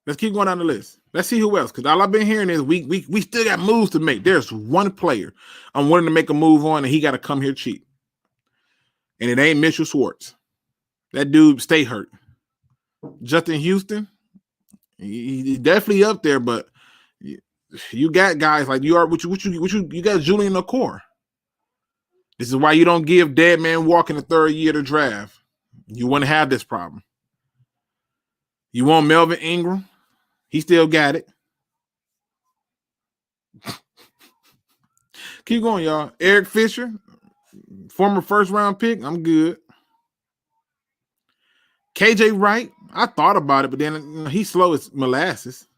Let's keep going down the list. Let's see who else. Because all I've been hearing is we still got moves to make. There's one player I'm willing to make a move on, and he got to come here cheap. And it ain't Mitchell Schwartz. That dude stay hurt. Justin Houston, he's definitely up there, but you got guys like you got Julian Ocore. This is why you don't give Dead Man Walking the third year to draft. You wouldn't have this problem. You want Melvin Ingram? He still got it. Keep going, y'all. Eric Fisher, former first-round pick. I'm good. KJ Wright, I thought about it, but then he's slow as molasses.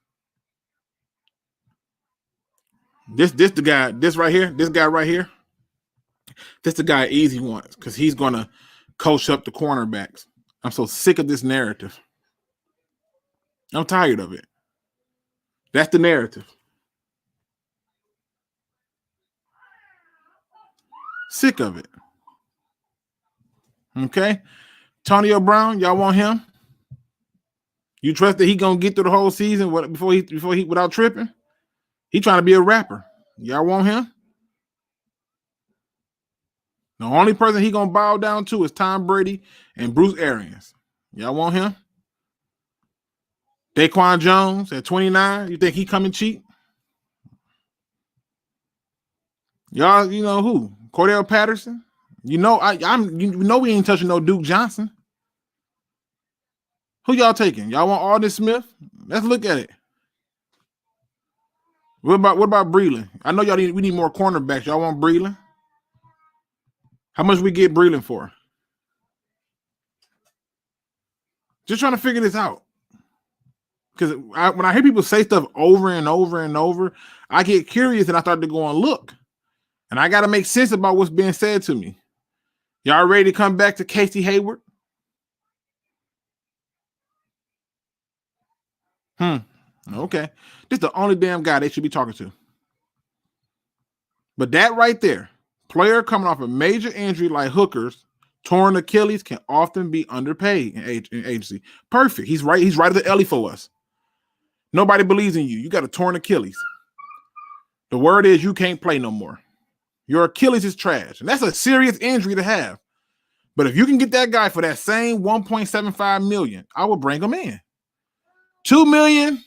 This guy right here, this the guy easy wants because he's gonna coach up the cornerbacks. I'm so sick of this narrative. I'm tired of it. That's the narrative. Sick of it. Okay. Antonio Brown, y'all want him? You trust that he gonna get through the whole season before he without tripping? He trying to be a rapper. Y'all want him? The only person he gonna bow down to is Tom Brady and Bruce Arians. Y'all want him? Daquan Jones at 29. You think he coming cheap? Y'all, you know who? Cordell Patterson. You know, we ain't touching no Duke Johnson. Who y'all taking? Y'all want Aldon Smith? Let's look at it. What about Breland? I know we need more cornerbacks. Y'all want Breland? How much we get Breland for? Just trying to figure this out. Because when I hear people say stuff over and over and over, I get curious and I start to go and look. And I got to make sense about what's being said to me. Y'all ready to come back to Casey Hayward? Okay. This is the only damn guy they should be talking to. But that right there, player coming off a major injury like hookers, torn Achilles can often be underpaid in agency. Perfect. He's right. He's right at the Ellie for us. Nobody believes in you. You got a torn Achilles. The word is you can't play no more. Your Achilles is trash. And that's a serious injury to have. But if you can get that guy for that same $1.75 million, I will bring him in. $2 million.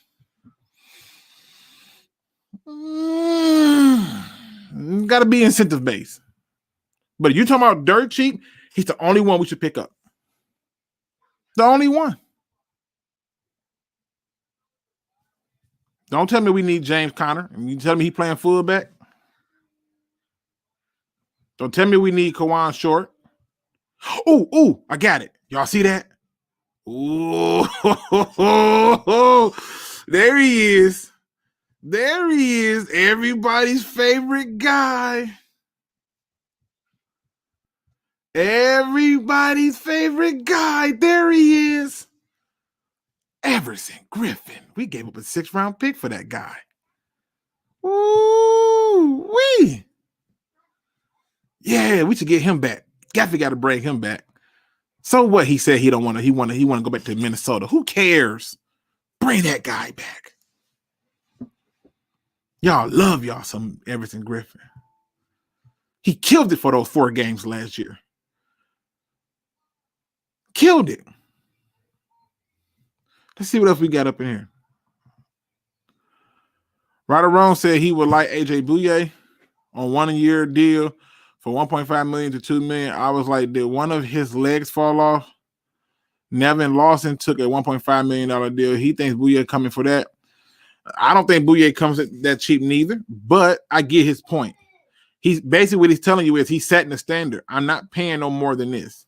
Got to be incentive based. But if you're talking about dirt cheap, he's the only one we should pick up. The only one. Don't tell me we need James Conner. You tell me he playing fullback. Don't tell me we need Kawan Short. Oh, I got it. Y'all see that? Ooh, there he is. There he is. Everybody's favorite guy. Everybody's favorite guy. There he is. Everson Griffin. We gave up a 6th-round pick for that guy. Ooh-wee. Yeah, we should get him back. Gaffy got to bring him back. So what? He said he don't want to. He want to go back to Minnesota. Who cares? Bring that guy back. Y'all love y'all some Everson Griffin. He killed it for those 4 games last year. Killed it. Let's see what else we got up in here. RachelMarieSports said he would like AJ Bouye on 1-year deal for $1.5 million to $2 million. I was like, did one of his legs fall off? Nevin Lawson took a $1.5 million deal. He thinks Bouye coming for that. I don't think Bouye comes that cheap neither, but I get his point. He's basically what he's telling you is he's setting the standard. I'm not paying no more than this.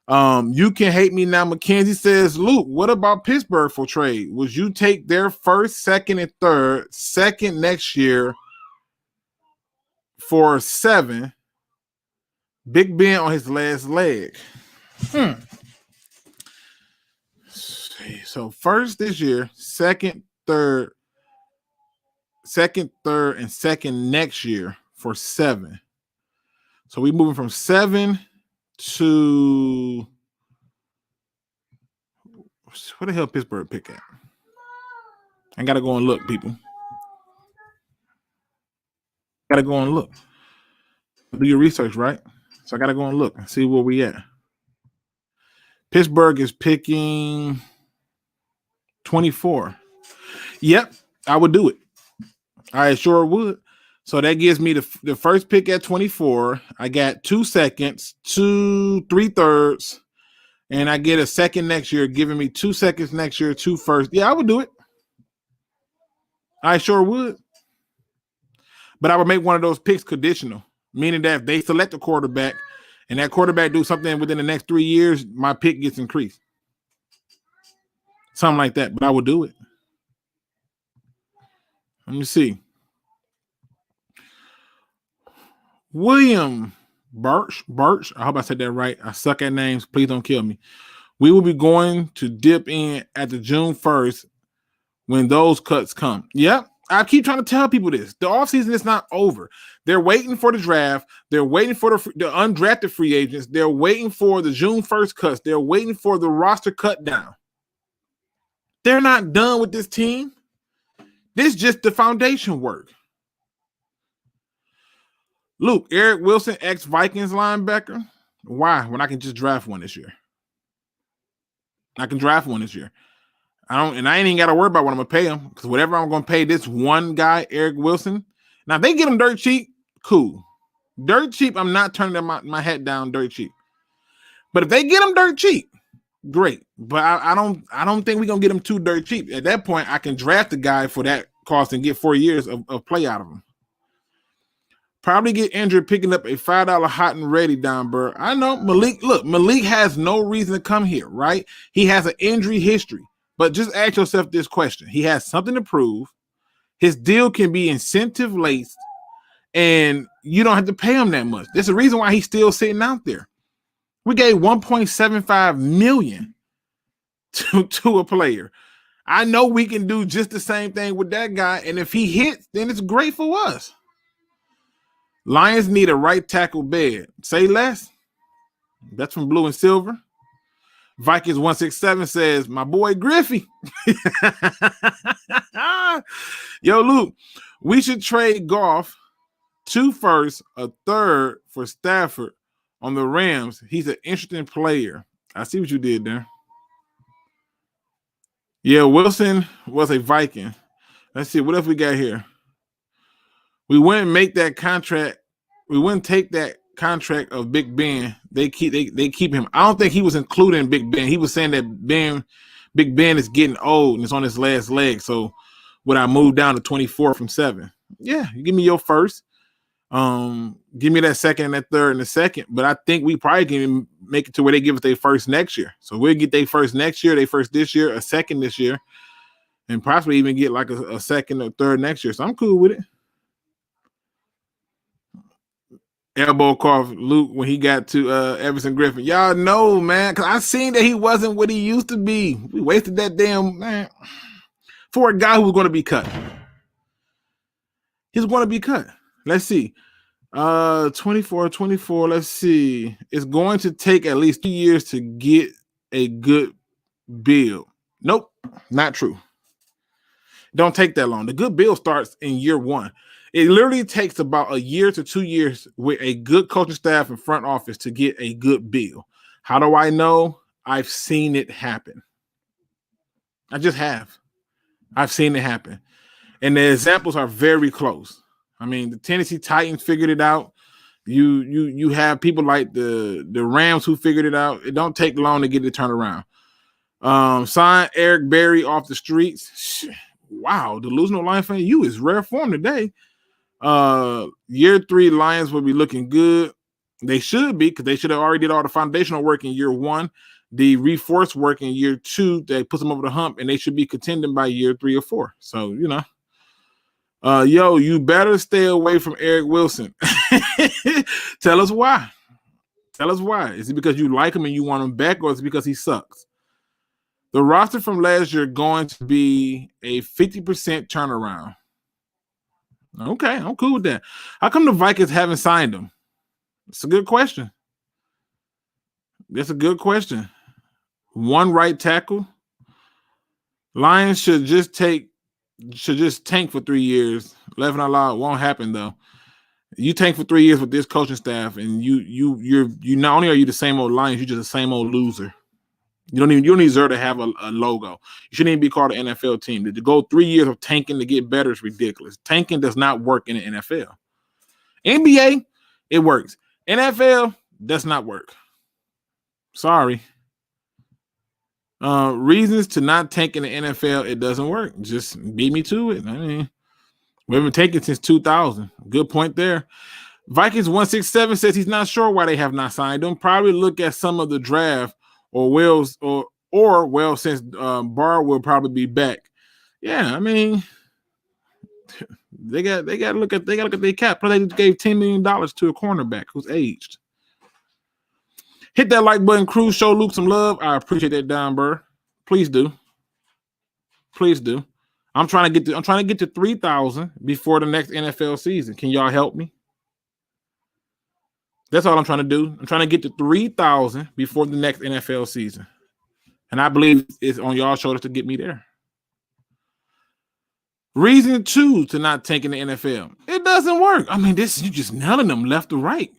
You can hate me now. Mackenzie says, Luke, what about Pittsburgh for trade? Would you take their 1st, 2nd, and 3rd, 2nd next year for 7? Big Ben on his last leg. So 1st this year, 2nd, 3rd, 2nd, 3rd, and 2nd next year for 7. So we moving from 7 to where the hell Pittsburgh pick at? I gotta go and look, people. Gotta go and look. Do your research, right? So I got to go and look and see where we at. Pittsburgh is picking 24. Yep, I would do it. I sure would. So that gives me the first pick at 24. I got 2 seconds, 2 3/3, and I get a second next year, giving me 2 seconds next year, 2 first. Yeah, I would do it. I sure would. But I would make one of those picks conditional, meaning that if they select a quarterback and that quarterback do something within the next 3 years, my pick gets increased. Something like that, but I would do it. Let me see. William Birch, I hope I said that right. I suck at names. Please don't kill me. We will be going to dip in at the June 1st when those cuts come. Yep. I keep trying to tell people this. The offseason is not over. They're waiting for the draft. They're waiting for the undrafted free agents. They're waiting for the June 1st cuts. They're waiting for the roster cut down. They're not done with this team. This is just the foundation work. Luke, Eric Wilson, ex-Vikings linebacker. Why? When I can just draft one this year. I can draft one this year. I ain't even got to worry about what I'm going to pay him, because whatever I'm going to pay this one guy, Eric Wilson. Now, if they get him dirt cheap, cool. Dirt cheap, I'm not turning my head down dirt cheap. But if they get him dirt cheap, great. But I don't think we're going to get him too dirt cheap. At that point, I can draft the guy for that cost and get 4 years of play out of him. Probably get injured picking up a $5 hot and ready down, bro. I know Malik. Look, Malik has no reason to come here, right? He has an injury history. But just ask yourself this question. He has something to prove. His deal can be incentive laced, and you don't have to pay him that much. There's a reason why he's still sitting out there. We gave $1.75 million to a player. I know we can do just the same thing with that guy, and if he hits, then it's great for us. Lions need a right tackle bed. Say less. That's from Blue and Silver. Vikings 167 says, my boy Griffey. Yo, Luke, we should trade Goff 2 firsts, a third for Stafford on the Rams. He's an interesting player. I see what you did there. Yeah, Wilson was a Viking. Let's see, what else we got here? We wouldn't make that contract. We wouldn't take that contract of Big Ben. They keep him. I don't think he was including Big Ben. He was saying that Big Ben is getting old and it's on his last leg. So would I move down to 24 from 7? Yeah, you give me your first. Give me that second and that third and the second. But I think we probably can make it to where they give us their first next year. So we'll get their first next year, their first this year, a second this year, and possibly even get like a second or third next year. So I'm cool with it. Elbow cough Luke when he got to Everson Griffin. Y'all know, man, because I seen that he wasn't what he used to be. We wasted that damn man for a guy who was going to be cut. He's going to be cut. Let's see. 24. Let's see. It's going to take at least 2 years to get a good build. Nope, not true. Don't take that long. The good build starts in year 1. It literally takes about a year to 2 years with a good coaching staff and front office to get a good build. How do I know? I've seen it happen. I just have. I've seen it happen. And the examples are very close. I mean, the Tennessee Titans figured it out. You have people like the Rams who figured it out. It don't take long to get it turned around. Sign Eric Berry off the streets. Wow, delusional Lion fan, you is rare form today. Year 3 Lions will be looking good. They should be, because they should have already did all the foundational work in year 1. The reinforced work in year 2 that puts them over the hump, and they should be contending by year 3 or 4. So, you know. Yo, you better stay away from Eric Wilson. Tell us why. Tell us why. Is it because you like him and you want him back, or is it because he sucks? The roster from last year going to be a 50% turnaround. Okay, I'm cool with that. How come the Vikings haven't signed him? It's a good question. That's a good question. 1 right tackle. Lions should just tank for 3 years. Laughing out loud, won't happen though. You tank for 3 years with this coaching staff, and you're not only are you the same old Lions, you're just the same old loser. You don't deserve to have a logo. You shouldn't even be called an NFL team. To go 3 years of tanking to get better is ridiculous. Tanking does not work in the NFL. NBA, it works. NFL does not work. Sorry. Reasons to not tank in the NFL, it doesn't work. Just beat me to it. I mean, we haven't taken since 2000. Good point there. Vikings 167 says he's not sure why they have not signed him. Probably look at some of the draft or since Barr will probably be back. Yeah, I mean, they got to look at their cap. But they just gave $10 million to a cornerback who's aged. Hit that like button, crew. Show Luke some love. I appreciate that, Don Burr. Please do. Please do. I'm trying to get to 3,000 before the next NFL season. Can y'all help me? That's all I'm trying to do. I'm trying to get to 3,000 before the next NFL season. And I believe it's on y'all's shoulders to get me there. Reason 2 to not tank in the NFL. It doesn't work. I mean, you just nailing them left to right.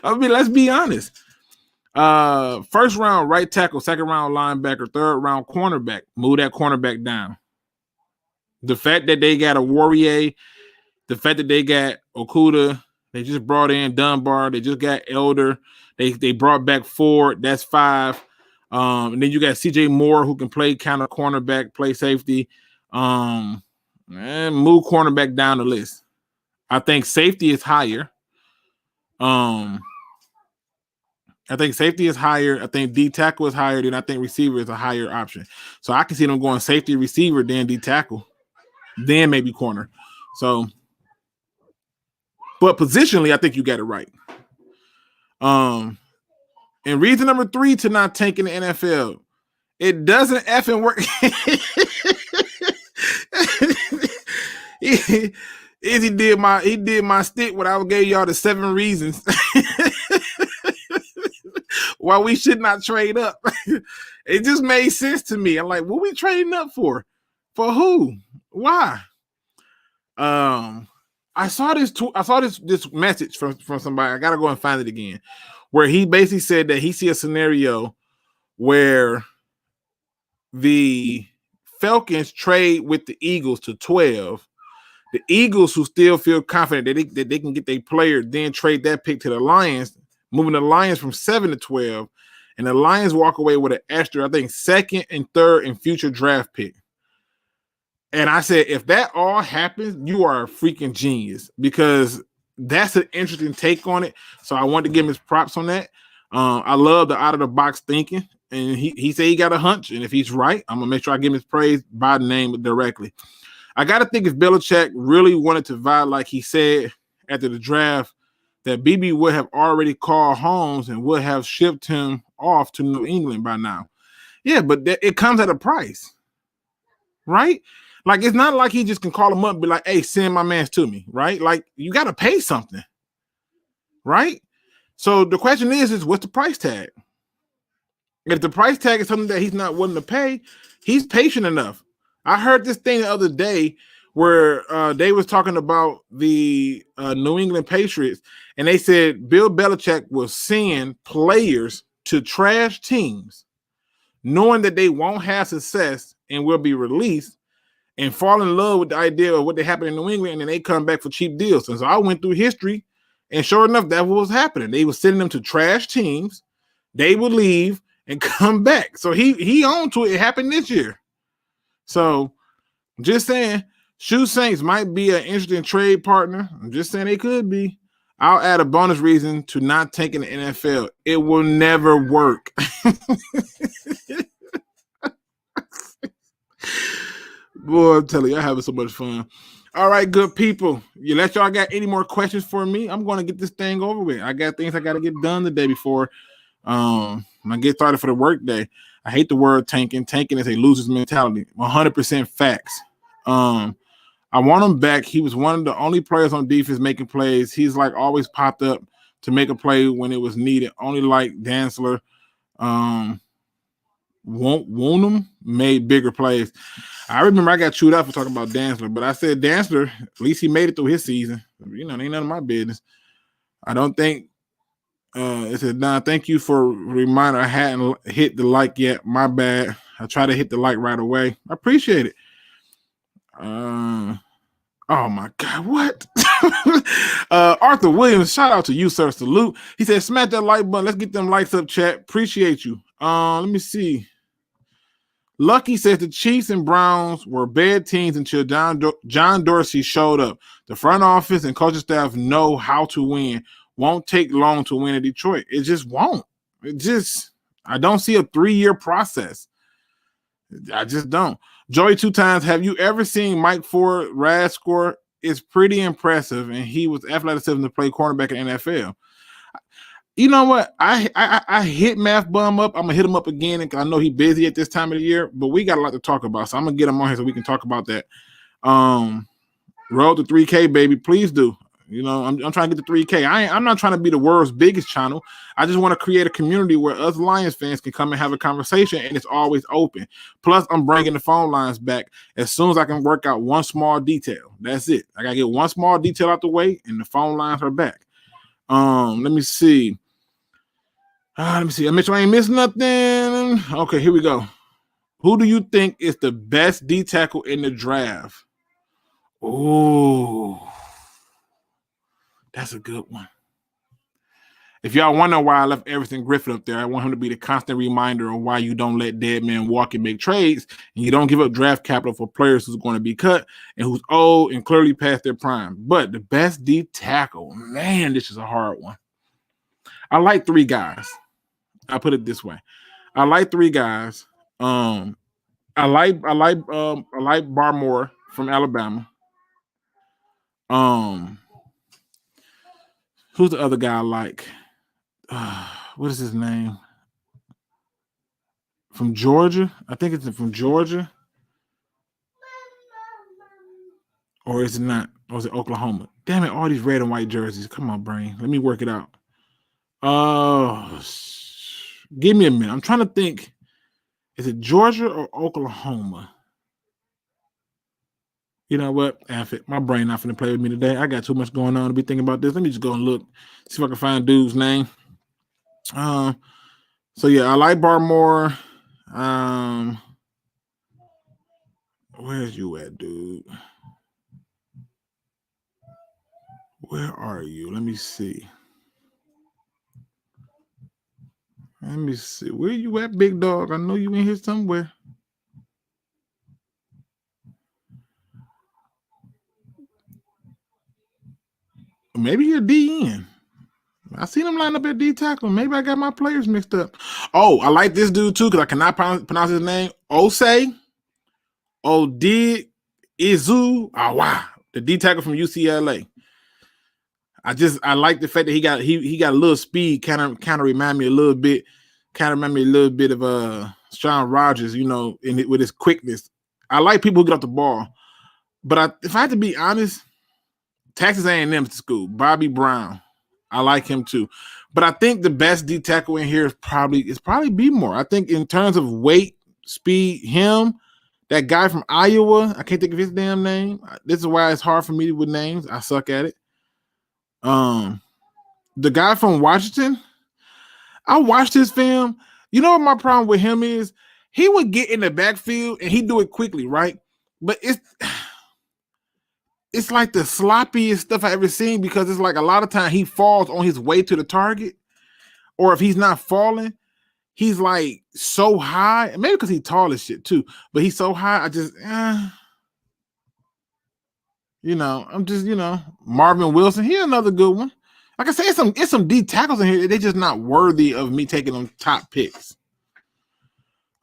I mean, let's be honest. First round right tackle, second round linebacker, third round cornerback. Move that cornerback down. The fact that they got a Warrior, the fact that they got Okuda, they just brought in Dunbar, they just got Elder, they brought back Ford, that's 5. And then you got CJ Moore who can play kind of cornerback, play safety. And move cornerback down the list. I think safety is higher. I think safety is higher. I think D tackle is higher. Then I think receiver is a higher option. So I can see them going safety, receiver, then D tackle, then maybe corner. So, but positionally, I think you got it right. And reason number 3 to not tank in the NFL, it doesn't effing work. He did my stick when I gave y'all the 7 reasons why we should not trade up. It just made sense to me. I'm like, what we trading up for? For who? Why? I saw this message from somebody. I gotta go and find it again, where he basically said that he see a scenario where the Falcons trade with the Eagles to 12. The Eagles, who still feel confident that they can get their player, then trade that pick to the Lions, moving the Lions from 7 to 12, and the Lions walk away with an extra, I think, 2nd and 3rd and future draft pick. And I said, if that all happens, you are a freaking genius, because that's an interesting take on it. So I wanted to give him his props on that. I love the out-of-the-box thinking, and he said he got a hunch, and if he's right, I'm going to make sure I give him his praise by name directly. I got to think if Belichick really wanted to vibe like he said after the draft, that BB would have already called Holmes and would have shipped him off to New England by now. Yeah, but it comes at a price, right? Like, it's not like he just can call him up and be like, hey, send my mans to me, right? Like, you got to pay something, right? So the question is what's the price tag? If the price tag is something that he's not willing to pay, he's patient enough. I heard this thing the other day where they was talking about the New England Patriots, and they said Bill Belichick was sending players to trash teams, knowing that they won't have success and will be released, and fall in love with the idea of what they happened in New England, and then they come back for cheap deals. And so I went through history, and sure enough, that's what was happening. They were sending them to trash teams. They would leave and come back. So he owned to it. It happened this year. So I'm just saying, Shoe Saints might be an interesting trade partner. I'm just saying they could be. I'll add a bonus reason to not taking the NFL. It will never work. Boy, I'm telling you, I'm having so much fun. All right, good people. You let y'all got any more questions for me? I'm going to get this thing over with. I got things I got to get done the day before I get started for the work day. I hate the word tanking. Tanking is a loser's mentality. 100% facts. I want him back. He was one of the only players on defense making plays. He's like always popped up to make a play when it was needed. Only like Dantzler. Woonham made bigger plays. I remember I got chewed out for talking about Dantzler, but I said Dantzler, at least he made it through his season. You know, it ain't none of my business. I don't think it said, nah, thank you for a reminder. I hadn't hit the like yet. My bad. I try to hit the like right away. I appreciate it. Oh my God, what? Arthur Williams, shout out to you, sir. Salute. He said, smash that like button. Let's get them likes up, chat. Appreciate you. Let me see. Lucky says the Chiefs and Browns were bad teams until John Dorsey showed up. The front office and coaching staff know how to win. Won't take long to win in Detroit. It just won't. I don't see a 3-year process. I just don't. Joey 2 times, have you ever seen Mike Ford RAS score? It's pretty impressive, and he was athleticism to play cornerback in the NFL. You know what? I hit Math Bum up. I'm gonna hit him up again, and I know he's busy at this time of the year, but we got a lot to talk about, so I'm gonna get him on here so we can talk about that. Roll to 3K, baby. Please do. You know, I'm trying to get to 3K. I'm not trying to be the world's biggest channel. I just want to create a community where us Lions fans can come and have a conversation, and it's always open. Plus, I'm bringing the phone lines back as soon as I can work out one small detail. That's it. I gotta get one small detail out the way, and the phone lines are back. Let me see. I make sure I ain't missed nothing. Okay, here we go. Who do you think is the best D tackle in the draft? Oh. That's a good one. If y'all wonder why I left Everson Griffin up there, I want him to be the constant reminder of why you don't let dead men walk and make trades, and you don't give up draft capital for players who's going to be cut and who's old and clearly past their prime. But the best D tackle, man, this is a hard one. I like 3 guys. I'll put it this way. I like 3 guys. I like Barmore from Alabama. Who's the other guy I like? What is his name? From Georgia? I think it's from Georgia. Or is it not? Or is it Oklahoma? Damn it, all these red and white jerseys. Come on, brain. Let me work it out. Give me a minute. I'm trying to think. Is it Georgia or Oklahoma? You know what? My brain not finna play with me today. I got too much going on to be thinking about this. Let me just go and look, see if I can find dude's name. So yeah, I like Barmore. Where's you at, dude? Where are you? Let me see. Where you at, big dog? I know you in here somewhere. Maybe you're DN. I seen him line up at D tackle. Maybe I got my players mixed up. Oh, I like this dude too because I cannot pronounce his name. Osei Odighizu. Oh wow, the D tackle from UCLA. I like the fact that he got a little speed. Kind of remind me a little bit. Of Sean Rogers. You know, with his quickness. I like people who get off the ball. But if I had to be honest. Texas A&M school, Bobby Brown. I like him too. But I think the best D tackle in here is probably B-More. I think in terms of weight, speed, that guy from Iowa, I can't think of his damn name. This is why it's hard for me with names. I suck at it. The guy from Washington, I watched his film. You know what my problem with him is? He would get in the backfield and he'd do it quickly, right? But it's like the sloppiest stuff I ever seen because it's like a lot of time he falls on his way to the target, or if he's not falling, he's like so high. Maybe because he's tall as shit too, but he's so high. I just, I'm just, Marvin Wilson. Here's another good one. Like I say, it's some D tackles in here. They're just not worthy of me taking them top picks.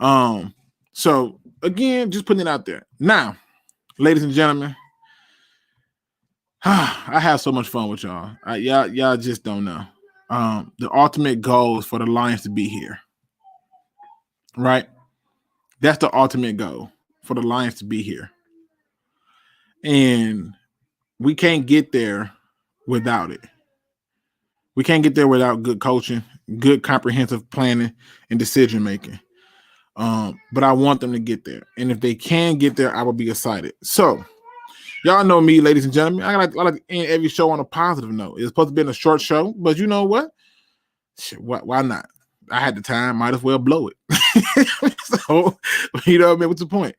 So again, just putting it out there. Now, ladies and gentlemen. I have so much fun with y'all. Y'all just don't know. The ultimate goal is for the Lions to be here. Right? That's the ultimate goal, for the Lions to be here. And we can't get there without it. We can't get there without good coaching, good comprehensive planning, and decision making. But I want them to get there. And if they can get there, I will be excited. So, y'all know me, ladies and gentlemen. I like to end every show on a positive note. It's supposed to be a short show, but you know what? Shit, why not? I had the time, might as well blow it. So, you know what I mean? What's the point?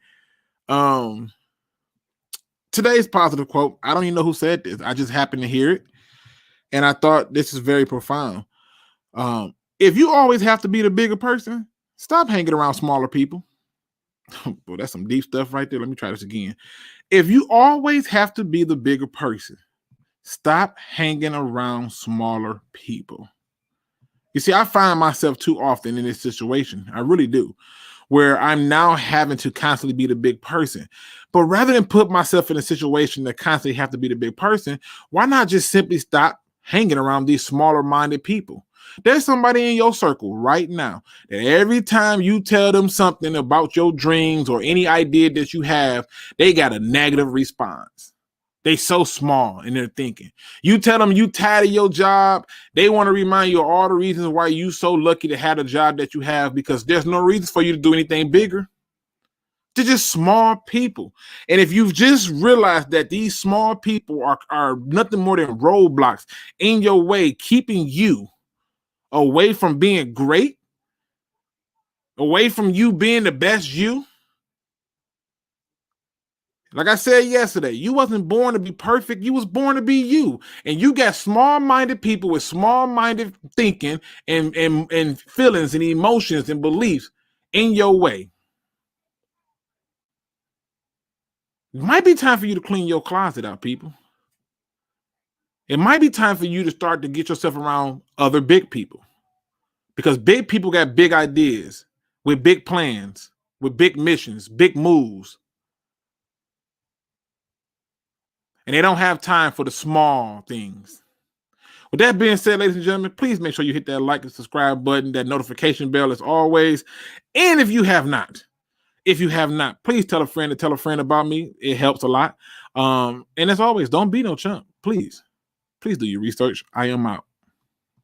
Today's positive quote, I don't even know who said this. I just happened to hear it. And I thought this is very profound. If you always have to be the bigger person, stop hanging around smaller people. Boy, that's some deep stuff right there. Let me try this again. If you always have to be the bigger person, stop hanging around smaller people. You see, I find myself too often in this situation. I really do, where I'm now having to constantly be the big person. But rather than put myself in a situation that constantly have to be the big person, why not just simply stop hanging around these smaller-minded people? There's somebody in your circle right now that every time you tell them something about your dreams or any idea that you have, they got a negative response. They so small in their thinking. You tell them you tired of your job, they want to remind you of all the reasons why you so lucky to have the job that you have, because there's no reason for you to do anything bigger. They're just small people. And if you've just realized that these small people are nothing more than roadblocks in your way, keeping you away from being great, away from you being the best you. Like I said yesterday, you wasn't born to be perfect. You was born to be you. And you got small-minded people with small-minded thinking and feelings and emotions and beliefs in your way. It might be time for you to clean your closet out, people. It might be time for you to start to get yourself around other big people. Because big people got big ideas with big plans, with big missions, big moves. And they don't have time for the small things. With that being said, ladies and gentlemen, please make sure you hit that like and subscribe button, that notification bell as always. And if you have not, please tell a friend to tell a friend about me. It helps a lot. And as always, don't be no chump. Please do your research. I am out.